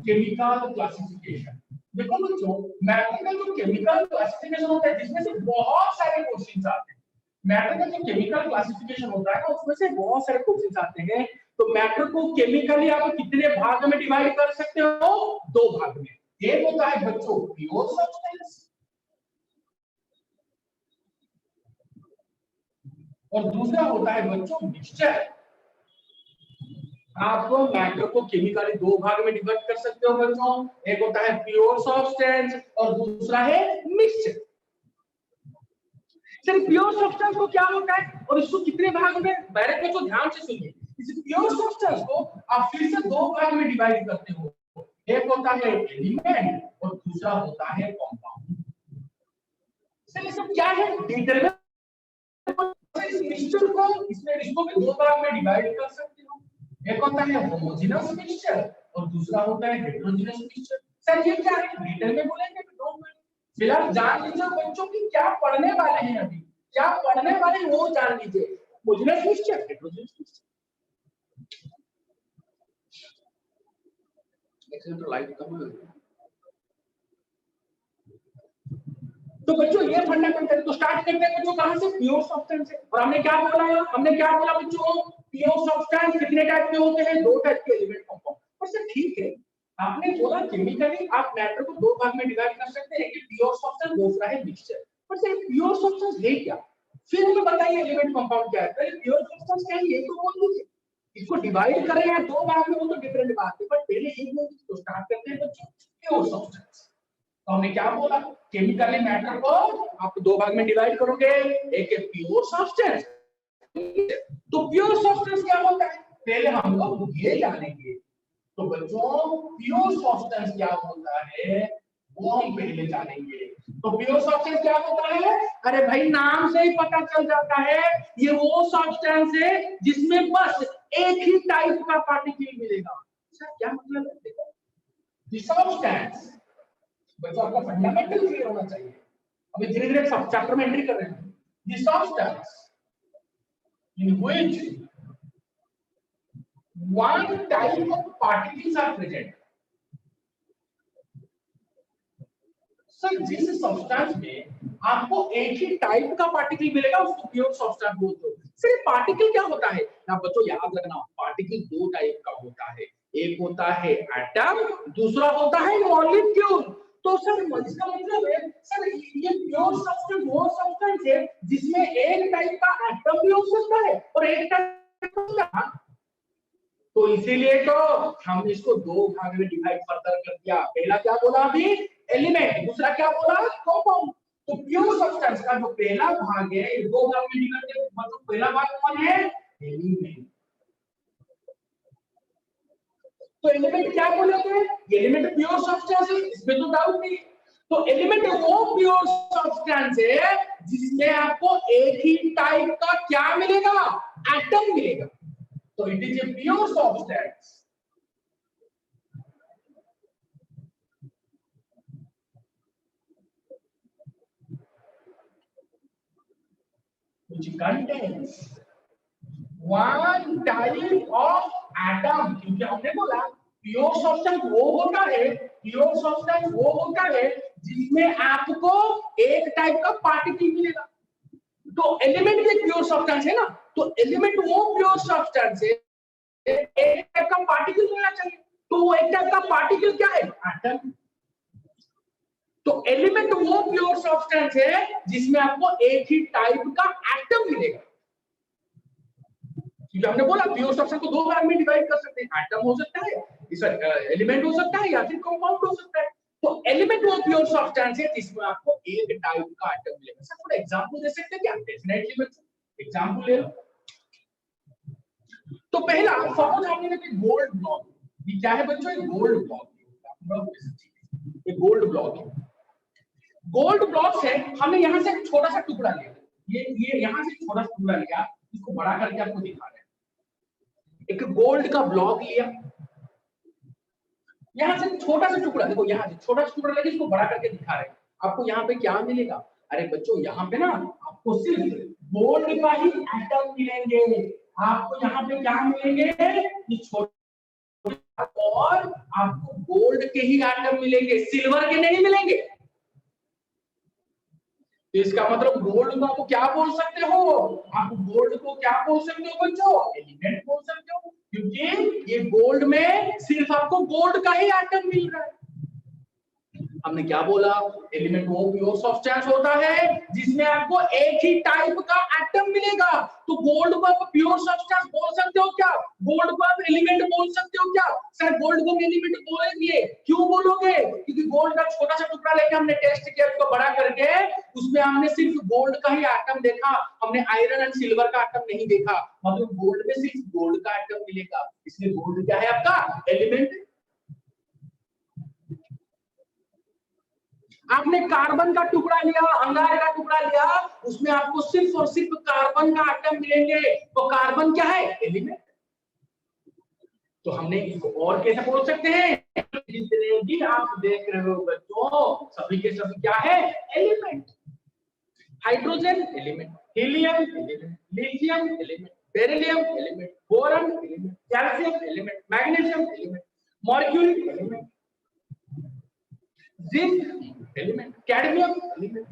केमिकल क्लासिफिकेशन। देखो बच्चों मैटर का जो केमिकल क्लासिफिकेशन होता है जिसमें से बहुत सारे क्वेश्चंस आते हैं, मैटर का जो केमिकल क्लासिफिकेशन होता है ना उसमें से बहुत सारे क्वेश्चंस आते हैं। तो मैटर को केमिकली आप कितने भाग में डिवाइड कर सकते हो, 2 भाग में, एक होता है बच्चों प्योर सब्सटेंस और दूसरा होता है बच्चों मिक्सचर। आप मैटर को केमिकली 2 भाग में डिवाइड कर सकते हो बच्चों, एक होता है प्योर सब्सटेंस और दूसरा है मिक्सचर। सिर्फ प्योर सब्सटेंस को क्या होता है और इसको कितने भाग में, पहले बच्चों ध्यान से सुनिए, इस प्योर सब्सटेंस को आप फिर से 2 भाग में डिवाइड करते हो, एक होता है एलिमेंट और दूसरा होता है कंपाउंड। सर ये सब क्या है डिटेल में, इस मिक्सचर को इसमें इसको भी 2 भाग में डिवाइड कर सकते हो, एक होता है होमोजेनस मिक्सचर और दूसरा होता है हेटेरोजेनस मिक्सचर। सर ये क्या है डिटेल में बोलेंगे तो फिलहाल जान लीजिए बच्चों की क्या पढ़ने वाले हैं, अभी क्या पढ़ने वाले हैं वो जान लीजिए, होमोजेनस मिक्सचर, हेटेरोजेनस मिक्सचर। तो लाइट कम हो गई। तो बच्चों ये फंडामेंटल, तो स्टार्ट करते हैं बच्चों कहां से, प्योर सब्सटेंस से। और हमने क्या बोला बच्चों, प्योर सब्सटेंस कितने टाइप के होते हैं, 2 टाइप के एलिमेंट कंपाउंड। और सर ठीक है आपने बोला केमिकली आप मैटर को 2 भाग में डिवाइड कर सकते हैं, एक प्योर सब्सटेंस दूसरा है मिक्सचर। पर सर प्योर सब्सटेंस है क्या, फिर हमें बताइए एलिमेंट कंपाउंड क्या है, पहले प्योर सब्सटेंस क्या है ये तो बोल दीजिए, इसको डिवाइड करें या 2 भाग में वो तो डिफरेंट बात है, पर पहले एक बोल दीजिए। तो स्टार्ट करते हैं बच्चों प्योर सब्सटेंस। तो हमने क्या बोला, केमिकली मैटर को आप 2 भाग में डिवाइड करोगे, एक है प्योर सब्सटेंस। तो प्योर सब्सटेंस क्या होता है पहले हम लोग ये जानेंगे। तो बच्चों प्योर सब्सटेंस क्या होता है वो हम पहले जानेंगे। तो प्योर सब्सटेंस क्या होता है, अरे भाई नाम से ही पता चल जाता है, ये वो सब्सटेंस है जिसमें बस एक ही टाइप का पार्टिकल मिलेगा। सर क्या मतलब है, देखो सब्सटेंस बच्चों आपका फंडामेंटल क्लियर होना चाहिए, अभी धीरे धीरे सब चैप्टर में एंट्री कर रहे हैं। The substance in which one type of particles are present। Sir जिस सब्सटेंस में आपको एक ही टाइप का पार्टिकल मिलेगा उसको प्योर सब्सटेंस बोलते हो। सर पार्टिकल क्या होता है ना बच्चों, याद रखना पार्टिकल 2 टाइप का होता है, एक होता है एटम दूसरा होता है मॉलिक्यूल। तो सर इसका मतलब है सर ये प्योर सब्सटेंस वो सब्सटेंस है जिसमें एक टाइप का एटम भी हो सकता है और एक टाइप का, तो इसीलिए तो हम इसको दो भाग में डिवाइड फर्दर कर दिया। पहला क्या बोला अभी, एलिमेंट, दूसरा क्या बोला, कंपाउंड। तो प्योर सब्सटेंस का जो पहला भाग है ये दो भाग में डिवाइड करते हैं। मतलब पहला भाग कौन है, एलिमेंट। तो एलिमेंट क्या बोलेंगे, एलिमेंट प्योर सब्सटेंस है, इसमें तो डाउट नहीं। तो एलिमेंट वो प्योर सब्सटेंस है जिसमें आपको एक ही टाइप का क्या मिलेगा, एटम मिलेगा। तो it is a pure substance. which contains one type of atom। क्योंकि हमने बोला प्योर सब्सटेंस वो होता है, प्योर सब्सटेंस वो होता है जिसमें आपको एक टाइप का पार्टिकल मिलेगा। तो एलिमेंट भी प्योर सब्सटेंस है ना, तो एलिमेंट वो प्योर सब्सटेंस है एक टाइप का पार्टिकल मिलना चाहिए। तो वो एक टाइप का पार्टिकल क्या है, एटम। तो एलिमेंट वो प्योर सब्सटेंस है जिसमें आपको एक ही टाइप का एटम मिलेगा। क्योंकि हमने बोला प्योर सब्सटेंस को दो भाग में डिवाइड कर सकते हैं, एटम हो सकता है, एलिमेंट हो सकता है या फिर कंपाउंड हो सकता है। तो एलिमेंट वो प्योर सब्सटेंस है जिसमें आपको एक टाइप का एटम मिलेगा। सर थोड़ा एग्जांपल दे सकते हैं क्या, डेफिनेटली बच्चों एग्जांपल ले लो। तो पहला सपोज हमने लेके गोल्ड ब्लॉक, ये क्या है बच्चों, ये गोल्ड ब्लॉक है, ये गोल्ड ब्लॉक है। गोल्ड ब्लॉक से हमने यहां से एक छोटा सा टुकड़ा लिया, ये यहां से छोटा सा टुकड़ा लिया, इसको बड़ा करके आपको दिखा रहे हैं। एक गोल्ड का ब्लॉक लिया, यहां से छोटा सा टुकड़ा, देखो यहां से छोटा सा टुकड़ा लेके इसको बड़ा करके दिखा रहे हैं। आपको यहाँ पे क्या मिलेगा, अरे बच्चों यहाँ पे ना आपको सिर्फ गोल्ड का ही एटम मिलेंगे। आपको यहाँ पे क्या मिलेंगे, ये छोटे, और आपको गोल्ड के ही एटम मिलेंगे, सिल्वर के नहीं मिलेंगे। तो इसका मतलब गोल्ड को आप क्या बोल सकते हो, आप गोल्ड को क्या बोल सकते हो बच्चों, एलिमेंट बोल सकते हो। क्योंकि ये गोल्ड में सिर्फ आपको गोल्ड का ही एटम मिल रहा है। हमने क्या बोला, एलिमेंट वो प्योर सब्सटेंस होता है जिसमें आपको एक ही टाइप का एटम मिलेगा। तो गोल्ड को आप प्योर सब्सटेंस बोल सकते हो क्या, गोल्ड को आप एलिमेंट बोल सकते हो क्या, सर गोल्ड को एलिमेंट बोलेंगे। क्यों बोलोगे, क्योंकि गोल्ड का छोटा सा टुकड़ा लेके हमने टेस्ट किया, उसको बड़ा करके उसमें हमने सिर्फ गोल्ड का ही एटम देखा, हमने आयरन एंड सिल्वर का एटम नहीं देखा। मतलब गोल्ड में सिर्फ गोल्ड का एटम मिलेगा, इसलिए गोल्ड क्या है आपका, एलिमेंट। आपने कार्बन का टुकड़ा लिया, अंगार का टुकड़ा लिया, उसमें आपको सिर्फ और सिर्फ कार्बन का एटम मिलेंगे, तो कार्बन क्या है, एलिमेंट। तो हमने इसको और कैसे बोल सकते हैं, जितने भी आप देख रहे हो बच्चों सभी के सभी क्या है, element. Hydrogen element, helium element, lithium element, beryllium element, boron element, calcium element, magnesium element, mercury element, zinc element, cadmium element,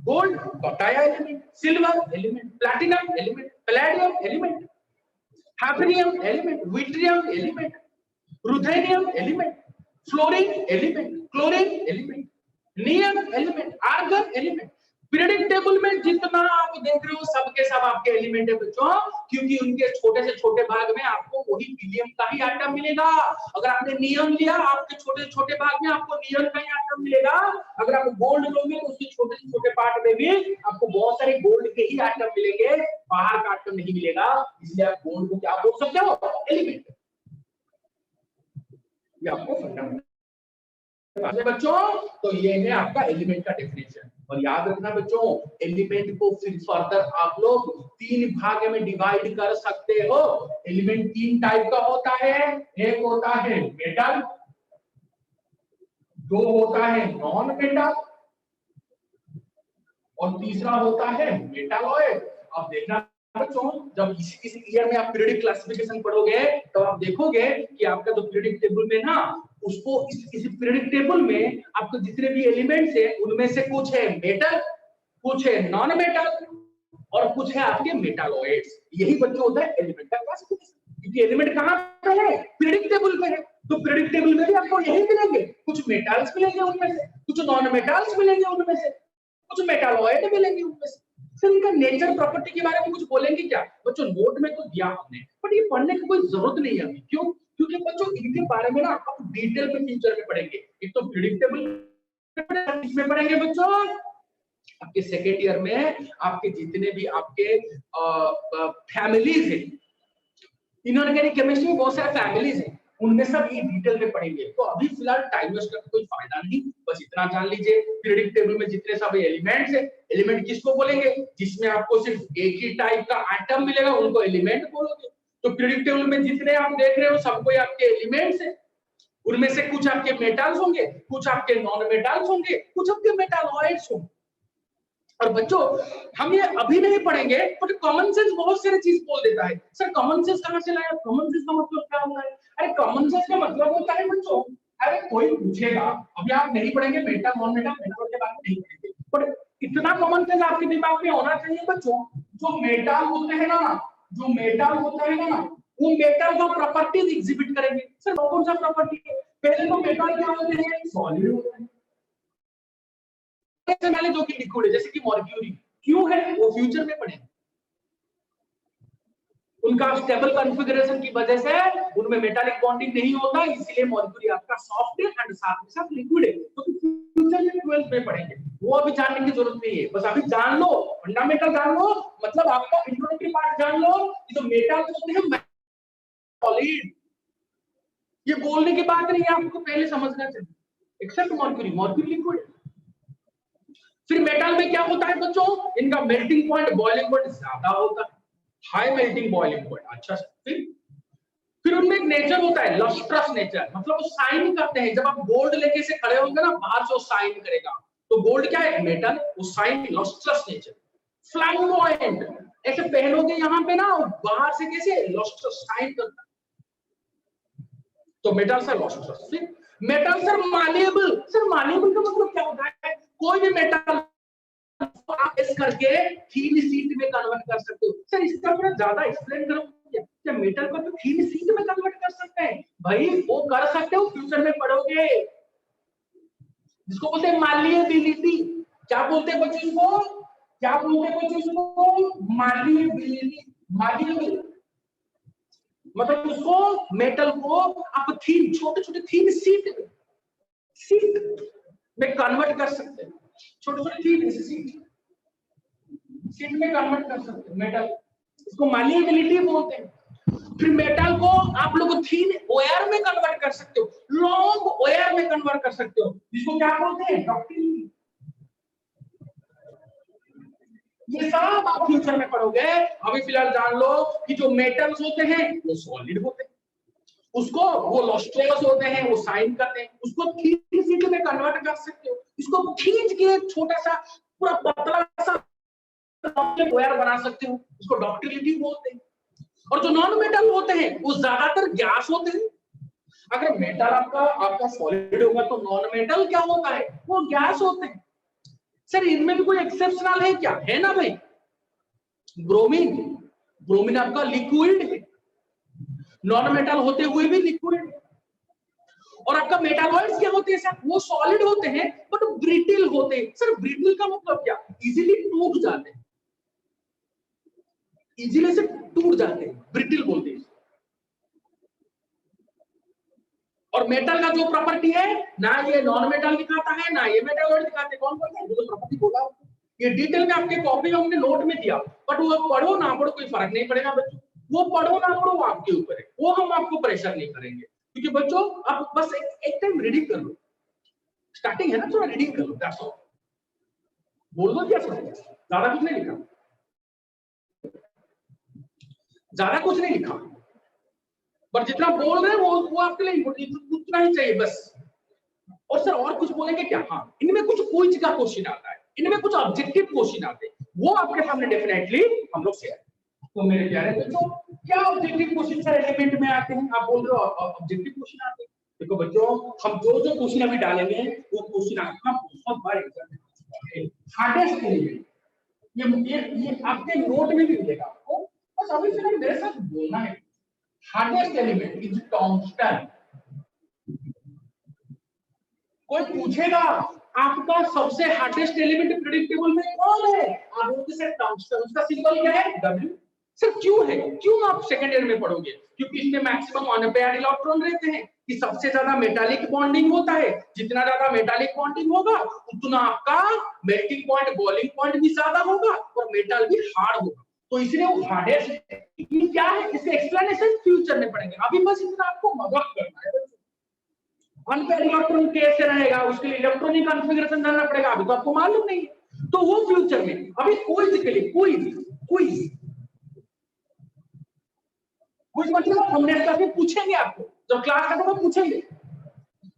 gold बटाया element, silver element, platinum element, palladium element, hafnium element, yttrium element, ruthenium element, fluorine element, chlorine element, neon element, argon element. Periodic table में जितना आप देख रहे हो सबके सब आपके एलिमेंट है बच्चों, क्योंकि उनके छोटे से छोटे भाग में आपको वही हीलियम का ही एटम मिलेगा। अगर आपने नियम लिया, आपके छोटे से छोटे भाग में आपको नियम का ही एटम मिलेगा। अगर आप गोल्ड लोगे तो उसके छोटे से छोटे पार्ट में भी आपको बहुत सारे गोल्ड के ही एटम मिलेंगे, बाहर का एटम नहीं मिलेगा। इसलिए आप गोल्ड को क्या बोल सकते हो, एलिमेंट। ये आपको फंडामेंटल बच्चों, तो ये है आपका एलिमेंट का डेफिनेशन। और याद रखना बच्चों, एलिमेंट को फिर फर्दर आप लोग तीन भाग में डिवाइड कर सकते हो। एलिमेंट तीन टाइप का होता है, एक होता है मेटल, दो होता है नॉन मेटल, और तीसरा होता है मेटालॉइड। अब देखना बच्चों, जब इस ईयर में आप पीरियडिक क्लासिफिकेशन पढ़ोगे तो आप देखोगे कि आपका जो पीरियडिक टेबल में ना, उसको इस पीरियडिक टेबल में आपको जितने भी एलिमेंट्स है उनमें से कुछ है मेटल, कुछ है नॉन मेटल, और कुछ है आपके मेटालॉइड्स। यही बच्चों होता है एलिमेंट का क्लासिफिकेशन। क्योंकि एलिमेंट कहां पे है, पीरियडिक टेबल पे है। तो पीरियोडिक टेबल में भी आपको यही मिलेंगे, कुछ मेटल्स मिलेंगे उनमें से, कुछ नॉन मेटल्स मिलेंगे उनमें से, कुछ मेटालॉइड मिलेंगे उनमें से। सर इनका नेचर प्रॉपर्टी के बारे में कुछ बोलेंगे क्या बच्चों? नोट में तो दिया हमने, बट ये पढ़ने की कोई जरूरत नहीं है अभी। क्यों? क्योंकि बच्चों इनके बारे में ना आप डिटेल में फ्यूचर में पढ़ेंगे। एक तो पीरियोडिक टेबल में पढ़ेंगे बच्चों, आपके सेकेंड ईयर में आपके जितने भी आपके फैमिलीज हैं, इनऑर्गेनिक केमिस्ट्री में बहुत सारे फैमिलीज हैं, उनमें सब ये डिटेल में पढ़ेंगे। तो अभी फिलहाल टाइम वेस्ट करके कोई फायदा नहीं, बस इतना जान लीजिए पीरियोडिक टेबल में जितने सब एलिमेंट्स है, एलिमेंट किसको बोलेंगे? जिसमें आपको सिर्फ एक ही टाइप का एटम मिलेगा उनको एलिमेंट बोलोगे। तो पीरियोडिक टेबल में जितने आप देख रहे हो सब कोई आपके एलिमेंट्स है, उनमें से कुछ आपके मेटल्स होंगे, कुछ आपके नॉन मेटल्स होंगे, कुछ आपके मेटालॉइड्स होंगे। और बच्चों हम ये अभी नहीं पढ़ेंगे, बट कॉमन सेंस बहुत सारी चीज बोल देता है। सर कॉमन सेंस कहां से लाया? कॉमन सेंस का मतलब क्या होता है? अरे कॉमन सेंस का मतलब होता है बच्चों, अरे कोई पूछेगा, अभी आप नहीं पढ़ेंगे मेटा नॉन मेटा मेटा के बारे में नहीं पढ़ेंगे, बट इतना कॉमन सेंस आपके दिमाग में होना चाहिए बच्चों, जो मेटल होते हैं ना, जो मेटल होता है ना, वो मेटल का प्रॉपर्टीज एग्जिबिट करेंगे। सर कौन सा प्रॉपर्टी है? पहले तो मेटल क्या होते हैं? सॉलिड होते हैं। पहले जो कि लिक्विड है, जैसे कि मर्क्यूरी क्यों है वो फ्यूचर में पढ़ेंगे। उनका स्टेबल कॉन्फ़िगरेशन की वजह से उनमें मेटालिक बॉन्डिंग नहीं होता, इसलिए मर्क्यूरी आपका सॉफ्ट है एंड साथ में साथ लिक्विड है। तो फ्यूचर में 12th में पढ़ेंगे, वो अभी जानने की जरूरत नहीं है। बस अभी जान लो, फंडामेंटल जान लो, मतलब आपका इंट्रोडक्टरी पार्ट जान लो कि जो मेटल्स होते हैं सॉलिड, ये बोलने की बात नहीं है, आपको पहले समझना चाहिए। Except mercury, mercury liquid. फिर मेटल में क्या होता है बच्चों? इनका मेल्टिंग पॉइंट, बॉइलिंग पॉइंट ज्यादा होता है, हाई मेल्टिंग बॉइलिंग पॉइंट। अच्छा, फिर उनमें एक नेचर होता है लस्ट्रस नेचर, मतलब वो शाइन करते हैं। जब आप गोल्ड लेके से खड़े होंगे ना, बाहर से वो शाइन करेगा। तो गोल्ड क्या है? मेटल, वो शाइन, लस्ट्रस नेचर। फ्लैमबॉयंट, ऐसे पहनोगे यहाँ पे ना, बाहर से कैसे लस्ट्रस शाइन करता है। तो metal sir lustrous. Metal sir मालेबल। Sir मालेबल का मतलब क्या होता है? कोई भी मेटल आप इस करके थीन शीट में कन्वर्ट कर सकते हो। सर इसका थोड़ा ज्यादा एक्सप्लेन करो, क्या मेटल को तो थीन शीट में कन्वर्ट कर सकते हैं? भाई वो कर सकते हो, फ्यूचर में पढ़ोगे, जिसको बोलते हैं मालिएबिलिटी। क्या बोलते हैं बच्चों इसको? क्या बोलते हैं बच्चों इसको? मालिएबिलिटी। मालिएबिलिटी मतलब उसको, मेटल को आप थीन, छोटे छोटे थीन शीट में कन्वर्ट कर सकते हैं। छोटे छोटे थीन शीट में कन्वर्ट कर सकते हैं मेटल, इसको मालिएबिलिटी बोलते हैं। फिर मेटल को आप लोग थीन वायर में कन्वर्ट कर सकते हो, लॉन्ग वायर में कन्वर्ट कर सकते हो, जिसको क्या बोलते हैं? डक्टिलिटी। ये सब आप फ्यूचर में पढ़ोगे। अभी फिलहाल जान लो कि जो मेटल्स होते हैं वो सॉलिड होते हैं, उसको वो लस्ट्रस होते हैं, वो शाइन करते हैं, उसको थीन शीट में कन्वर्ट कर सकते हो, इसको खींच के छोटा सा पूरा पतला सा वायर बना सकते हो, इसको डक्टिलिटी बोलते हैं। और जो नॉन मेटल होते हैं वो ज्यादातर गैस होते हैं। अगर मेटल आपका सॉलिड होगा तो नॉन मेटल क्या होता है? वो गैस होते हैं। सर इनमें भी कोई एक्सेप्शनल है क्या? है ना भाई, ब्रोमीन। ब्रोमीन आपका लिक्विड है, नॉन मेटल होते हुए भी लिक्विड है। और आपका मेटालॉइड्स क्या होते हैं सर? वो सॉलिड होते हैं बट ब्रिटिल होते हैं। सर ब्रिटिल का मतलब क्या? इजीली टूट जाते हैं, इजीली से टूट जाते हैं, ब्रिटिल बोलते हैं। और मेटल का जो प्रॉपर्टी है ना, ये नॉन मेटल दिखाता है ना ये मेटालॉइड दिखाते हैं। कौन कौन है जो प्रॉपर्टी बोला? ये डिटेल में आपके कॉपी में हमने नोट में दिया, बट वो पढ़ो ना पढ़ो कोई फर्क नहीं पड़ेगा बच्चों। वो पढ़ो ना पढ़ो वो आपके ऊपर है, वो हम आपको प्रेशर नहीं करेंगे। क्योंकि बच्चों आप बस एक टाइम रीडिंग कर लो, स्टार्टिंग है ना, थोड़ा रीडिंग कर लो, दैट्स ऑल। बोल दो क्या समझ, ज्यादा कुछ नहीं लिखा, ज्यादा कुछ नहीं लिखा, पर जितना बोल रहे हैं वो आपके लिए उतना ही चाहिए बस। और सर और कुछ बोलेंगे क्या? हाँ, इनमें कुछ क्विज का क्वेश्चन आता है, इनमें कुछ ऑब्जेक्टिव क्वेश्चन आते हैं, वो आपके सामने डेफिनेटली हम लोग शेयर। तो मेरे प्यारे बच्चों, क्या ऑब्जेक्टिव क्वेश्चन सर एलिमेंट में आते हैं? आप बोल रहे हो ऑब्जेक्टिव क्वेश्चन आते हैं। देखो बच्चों, हम जो जो क्वेश्चन अभी डालेंगे वो क्वेश्चन आपका बहुत बार एग्जाम में हार्डेस्ट एलिमेंट, ये आपके नोट में भी मिलेगा आपको, बस अभी फिलहाल मेरे साथ बोलना है। Hardest element is tungsten. कोई पूछेगा आपका सबसे हार्डेस्ट एलिमेंट प्रेडिक्टेबल में कौन है, आप बोलोगे सर टंगस्टन, उसका सिंबल क्या है W। सर क्यों है, क्यों आप सेकंड ईयर में पढ़ोगे, क्योंकि इसमें मैक्सिमम अनपेयर्ड इलेक्ट्रॉन रहते हैं, कि सबसे ज्यादा मेटालिक बॉन्डिंग होता है, जितना ज्यादा मेटालिक बॉन्डिंग होगा उतना आपका मेल्टिंग पॉइंट बॉइलिंग पॉइंट भी ज्यादा होगा और मेटल भी हार्ड होगा, तो इसलिए वो हार्डेस्ट क्या है, इसका एक्सप्लेनेशन फ्यूचर में पढ़ेंगे, अभी बस इतना आपको मदद करना है। अनपेयर्ड इलेक्ट्रॉन कैसे रहेगा, उसके लिए इलेक्ट्रॉनिक कॉन्फ़िगरेशन जानना पड़ेगा, अभी तो आपको मालूम नहीं है, तो वो फ्यूचर में, अभी क्विज के लिए क्विज मतलब हम नेक्स्ट क्लास में पूछेंगे आपको, जब क्लास खत्म हो पूछेंगे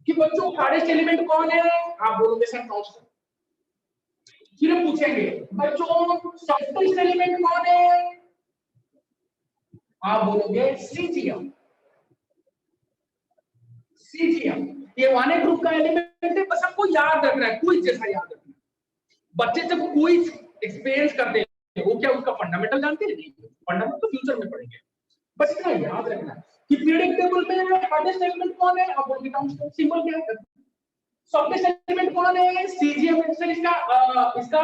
कि बच्चों हार्डेस्ट एलिमेंट कौन है, आप बोलोगे सर टंगस्टन। फिर पूछेंगे बच्चों सॉफ्टेस्ट एलिमेंट कौन है, आप बोलोगे सीजियम। ये वाने ग्रुप का एलिमेंट है, बस आपको याद रखना है, क्विज जैसा याद रखना है। बच्चे जब क्विज एक्सपीरियंस करते हैं वो क्या उसका फंडामेंटल जानते हैं, नहीं फंडामेंटल तो फ्यूचर में पढ़ेंगे, बस इतना याद रखना है कि पीरियोडिक टेबल में हार्डेस्ट एलिमेंट कौन है, आप बोलोगे टंगस्टन, सिंबल क्या है, सॉफ्टेस्ट एलिमेंट कौन है सीजीएम, इसका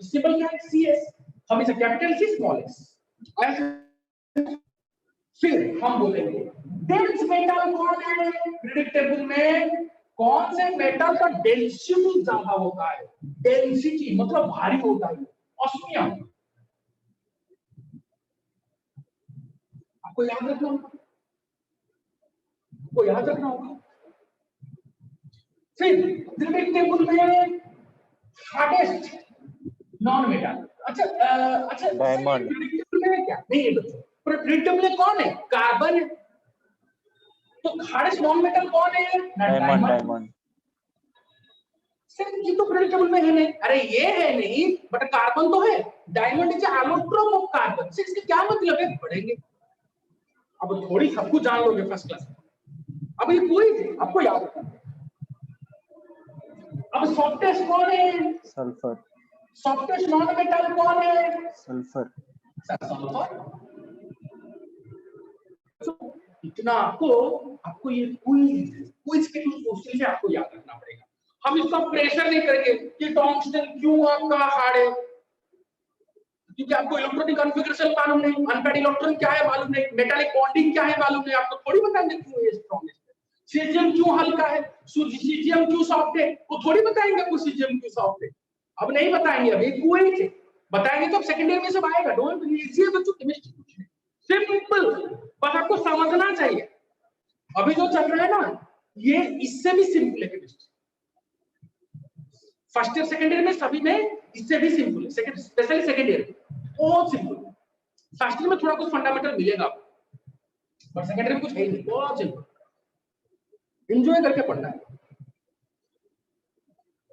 सिंबल क्या है सीएस, हमेशा कैपिटल सी स्मॉल एस। फिर हम बोलेंगे डेंस मेटल कौन है, पीरियोडिक टेबल में कौन से मेटल का डेंसिटी ज्यादा होता है, डेंसिटी मतलब भारी होता है, ऑस्मियम, आपको याद रखना होगा, आपको याद रखना होगा। फिर पीरियोडिक टेबल में हार्डेस्ट नॉन मेटल, अच्छा डायमंड, पीरियोडिक टेबल में क्या नहीं है बच्चों, पीरियोडिक टेबल में कौन है, कार्बन है, तो हार्डेस्ट नॉन मेटल कौन है, डायमंड। सर ये तो पीरियोडिक टेबल में है नहीं, अरे ये है नहीं बट कार्बन तो है, diamond is allotrope of carbon, sir इसका क्या मतलब है, पढ़ेंगे, अब थोड़ी सब कुछ जान लोगे फर्स्ट क्लास में, अब ये कोई आपको याद रखना। अब सॉफ्टेस्ट कौन है, सल्फर, सॉफ्टेस्ट नॉन मेटल कौन है, सल्फर, सल्फर। इतना आपको ये क्विज के क्वेश्चन से आपको याद रखना पड़ेगा, हम इसका प्रेशर नहीं करेंगे कि टंगस्टन क्यों आपका हार्ड है, क्योंकि आपको इलेक्ट्रॉनिक कॉन्फ़िगरेशन मालूम नहीं, अनपेयर्ड इलेक्ट्रॉन क्या है मालूम नहीं, मेटालिक बॉन्डिंग क्या है मालूम नहीं, आपको थोड़ी बताएंगे क्यों ये स्ट्रांग है, सीजियम क्यों हल्का है, सीजियम क्यों सॉफ्ट है, वो थोड़ी बताएंगे आपको सीजियम क्यों सॉफ्ट है, अब नहीं बताएंगे, अभी क्विज बताएंगे तो अब सेकंड ईयर में सब आएगा, डोंट इजी बच्चों, केमिस्ट्री कुछ नहीं, सिंपल, बस आपको समझना चाहिए। अभी जो चल रहा है ना ये इससे भी सिंपल है chemistry, first year second year में सभी में इससे भी सिंपल है, सेकंड स्पेशली सेकंड ईयर बहुत सिंपल, फर्स्ट ईयर में थोड़ा कुछ फंडामेंटल मिलेगा पर सेकंड ईयर में कुछ है ही नहीं, बहुत सिंपल, एंजॉय करके पढ़ना है,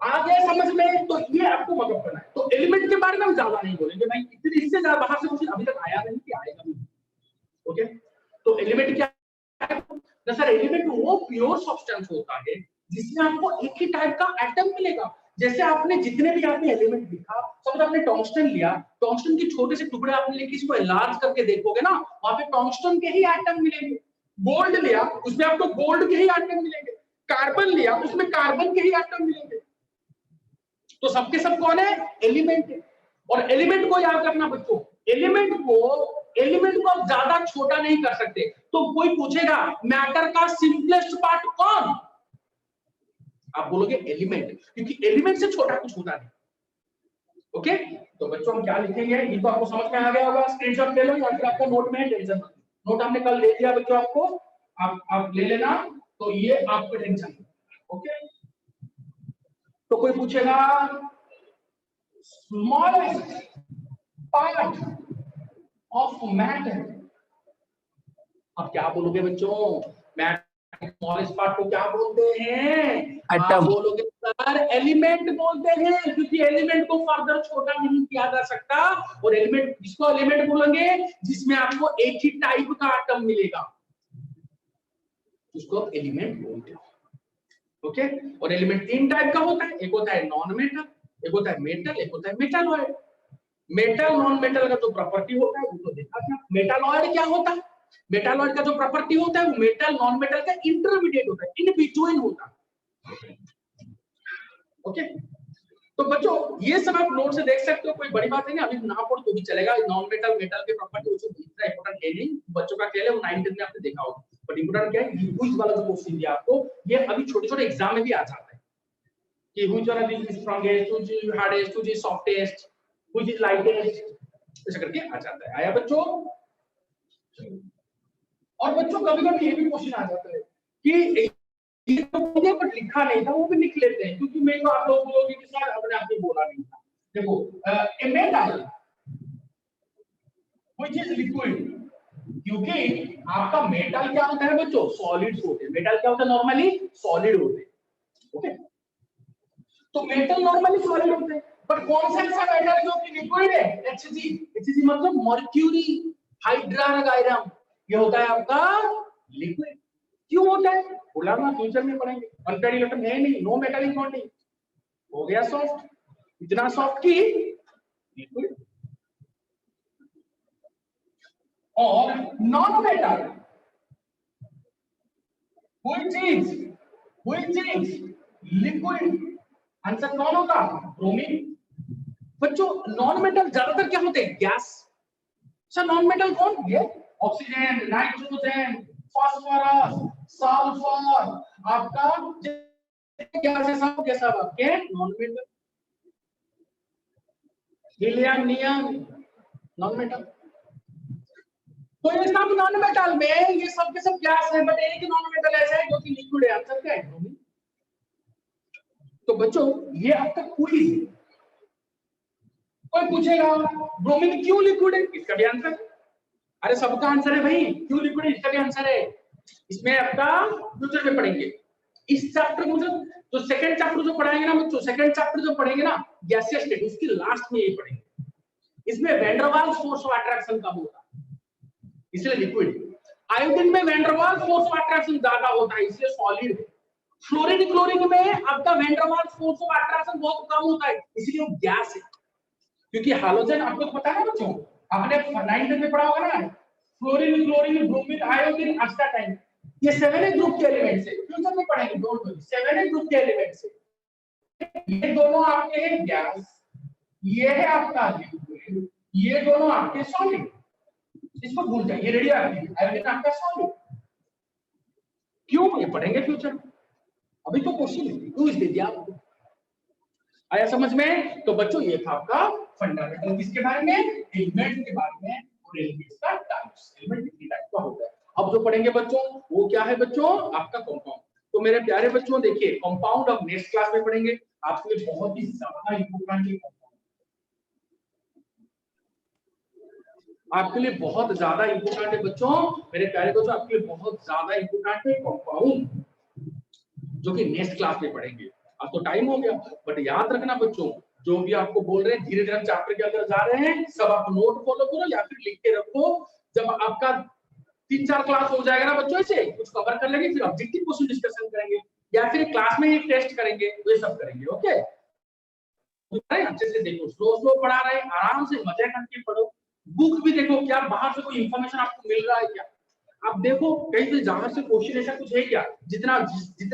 आ गया समझ में, तो ये आपको मदद करना है। तो एलिमेंट के बारे में हम ज्यादा नहीं बोलेंगे भाई, इतने इससे ज्यादा बाहर से कुछ अभी तक आया नहीं कि आएगा भी, ओके। तो एलिमेंट क्या है ना सर, एलिमेंट वो प्योर सब्सटेंस होता है जिसमें आपको एक ही टाइप का एटम मिलेगा, जैसे आपने जितने भी आपने एलिमेंट लिखा, सपोज आपने टंगस्टन लिया, टंगस्टन के छोटे से टुकड़े आपने लेके इसको एनलार्ज करके देखोगे ना, वहां पे टंगस्टन के ही एटम मिलेंगे, गोल्ड लिया उसमें आपको गोल्ड के ही एटम मिलेंगे, कार्बन लिया उसमें कार्बन के ही एटम मिलेंगे, तो सबके सब कौन है, एलिमेंट है। और एलिमेंट को याद रखना बच्चों, एलिमेंट को आप ज्यादा छोटा नहीं कर सकते, तो कोई पूछेगा मैटर का सिंपलेस्ट पार्ट कौन, आप बोलोगे एलिमेंट, क्योंकि एलिमेंट से छोटा कुछ होता नहीं, ओके। तो बच्चों हम क्या लिखेंगे, ये तो आपको समझ में आ गया होगा, स्क्रीनशॉट ले लो या फिर आपका नोट में है, टेंशन मत, नोट हमने कल दे दिया बच्चों आपको, आप ले लेना, तो ये आपको टेंशन, ओके। तो कोई पूछेगा स्मॉलेस्ट पार्ट ऑफ मैटर, अब क्या बोलोगे बच्चों, मैटर स्मॉलेस्ट पार्ट को क्या बोलते हैं, आप बोलोगे सर एलिमेंट बोलते हैं, क्योंकि एलिमेंट को फर्दर छोटा नहीं किया जा सकता, और एलिमेंट इसको एलिमेंट बोलेंगे जिसमें आपको एक ही टाइप का एटम मिलेगा, उसको एलिमेंट बोलते हो, ओके। और एलिमेंट तीन टाइप का होता है, एक होता है नॉन मेटल, एक होता है मेटल, एक होता है मेटालॉइड। मेटल नॉन मेटल का जो प्रॉपर्टी होता है वो तो देखा था, मेटालॉइड क्या होता है, मेटालॉइड का जो प्रॉपर्टी होता है वो मेटल नॉन मेटल का इंटरमीडिएट होता है, इन बिटवीन होता है, ओके, तो बच्चों ये सब आप नोट से देख सकते हो, कोई बड़ी बात नहीं, अभी ना पढ़ो तो भी चलेगा। नॉन मेटल मेटल के प्रॉपर्टी उससे इतना इंपॉर्टेंट है नहीं, बच्चों का खेल है, वो 9th में आपने देखा होगा, बट इंपॉर्टेंट क्या है, ह्यूज वाला जो क्वेश्चन दिया आपको, ये अभी छोटे-छोटे एग्जाम में भी आ जाता है कि which one is strongest, which is hardest, which is softest, which is lightest, ऐसा करके आ जाता है। आया बच्चों? और बच्चों कभी-कभी ये भी क्वेश्चन आ जाता है कि ये तो मुझे पर लिखा नहीं था, वो भी लिख लेते हैं, क्योंकि मैं तो आप लोग बोलोगे कि सर अपने आप ही बोला नहीं था। देखो a metal which is liquid, क्योंकि आपका मेटल क्या होता है बच्चों, सॉलिड्स होते हैं। मेटल क्या होता है, नॉर्मली सॉलिड होते हैं। ओके, तो मेटल नॉर्मली सॉलिड होते हैं, बट कौन सा ऐसा मेटल जो कि लिक्विड है, Hg। Hg मतलब मर्क्यूरी हाइड्रोगायरम, ये होता है आपका लिक्विड। क्यों होता है बोला ना, फ्यूचर में पढ़ेंगे। अनपेड इलेक्ट्रॉन है नहीं, नो मेटालिक बॉन्डिंग, हो गया सॉफ्ट, इतना सॉफ्ट की लिक्विड। और non metal which is liquid, answer कौन होगा, ब्रोमीन। बच्चों नॉन मेटल ज्यादातर क्या होते हैं, गैस। सर नॉन मेटल कौन, ये ऑक्सीजन, नाइट्रोजन, फास्फोरस, सल्फर, आपका गैस है सब के सब आपके नॉन मेटल। हीलियम, नियम, नॉन मेटल। तो ये सब नॉन मेटल में ये सब के सब गैस है, बट एक नॉन मेटल ऐसा है जो कि लिक्विड है, आंसर क्या है, ब्रोमीन। तो बच्चों ये आपका क्विज है। कोई पूछेगा ब्रोमीन क्यों लिक्विड है, इसका भी आंसर, अरे सबका आंसर है भाई, क्यों लिक्विड है इसका भी आंसर है। इसमें आपका फ्यूचर में पढ़ेंगे। इस चैप्टर को जो सेकंड चैप्टर जो पढ़ाएंगे ना बच्चों, सेकंड चैप्टर जो पढ़ेंगे ना गैसियस स्टेट, उसकी लास्ट में यही पढ़ेंगे। इसमें van der Waals force of attraction कम होता है, इसलिए लिक्विड। आयोडीन में van der Waals force of attraction ज्यादा होता है, इसलिए सॉलिड है। फ्लोरीन क्लोरीन में आपका van der Waals force of attraction बहुत कम होता है, इसलिए वो गैस है। क्योंकि हाइड्रोजन आपको तो पता है बच्चों, आपने 9th में पढ़ा होगा ना, फ्लोरीन क्लोरीन ब्रोमीन आयोडीन एस्टाटाइन, ये 7 ग्रुप के एलिमेंट्स है, फ्यूचर में पढ़ेंगे, डोंट वरी, 7 ग्रुप के एलिमेंट्स है। ये दोनों आपके हैं गैस, ये है आपका लिक्विड, ये दोनों आपके सॉलिड, इसको भूल जाइए, ये रेडियो एक्टिव, आयोडीन आपका सॉलिड। क्यों, ये पढ़ेंगे फ्यूचर, अभी तो क्वेश्चन क्यों दे दिया आपको। आया समझ में? तो बच्चों ये था आपका फंडामेंटल किसके बारे में, एलिमेंट के बारे में, और एलिमेंट्स का टाइप्स, एलिमेंट कितनी टाइप का होता है। अब जो पढ़ेंगे बच्चों वो क्या है बच्चों, आपका कंपाउंड। तो मेरे प्यारे बच्चों देखिए, कंपाउंड अब नेक्स्ट क्लास में पढ़ेंगे, आपके लिए बहुत ही ज्यादा इंपॉर्टेंट है कंपाउंड, आपके लिए बहुत ज्यादा इंपॉर्टेंट है बच्चों, मेरे प्यारे बच्चों आपके लिए बहुत ज्यादा इंपॉर्टेंट है कंपाउंड, जो कि नेक्स्ट क्लास में पढ़ेंगे। अब तो टाइम हो गया, बट याद रखना बच्चों, जो भी आपको बोल रहे हैं धीरे धीरे चैप्टर के अंदर जा रहे हैं, सब आप नोट फॉलो करो या फिर लिख के रखो। जब आपका 3-4 क्लास हो जाएगा ना बच्चों, इसे कुछ कवर कर लेंगे, फिर ऑब्जेक्टिव क्वेश्चन डिस्कशन करेंगे या फिर क्लास में ही टेस्ट करेंगे, ये सब करेंगे। ओके, अच्छे से देखो, स्लो स्लो पढ़ा रहे हैं, आराम से मजे करके पढ़ो। बुक भी देखो, क्या बाहर से कोई इंफॉर्मेशन आपको मिल रहा है क्या, आप देखो कहीं से बाहर से क्वेश्चन ऐसा कुछ है क्या, जितना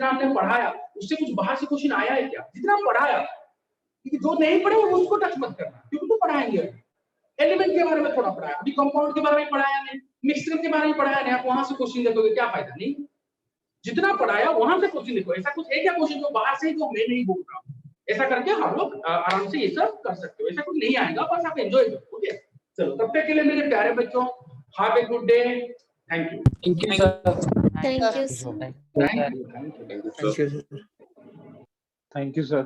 हमने पढ़ाया उससे कुछ बाहर से क्वेश्चन आया है क्या, जितना पढ़ाया, क्योंकि जो नहीं पढ़े उसको टच मत करना, क्योंकि तो पढ़ाएंगे। एलिमेंट के बारे में थोड़ा पढ़ाया, अभी कंपाउंड के बारे में पढ़ाया नहीं, मिक्सचर के बारे में पढ़ाया नहीं, आप वहां से क्वेश्चन देखोगे क्या फायदा, नहीं, जितना पढ़ाया वहां से क्वेश्चन देखो। ऐसा कुछ है क्या क्वेश्चन जो बाहर से, जो मैं नहीं बोल रहा हूँ, ऐसा करके हम लोग आराम से ये सब कर सकते हो, ऐसा कुछ नहीं आएगा, बस आप एंजॉय करो। ओके, चलो तब तक के लिए मेरे प्यारे बच्चों, have a good day, thank you. Thank you, sir. Thank you, sir. Thank you. Thank you, sir.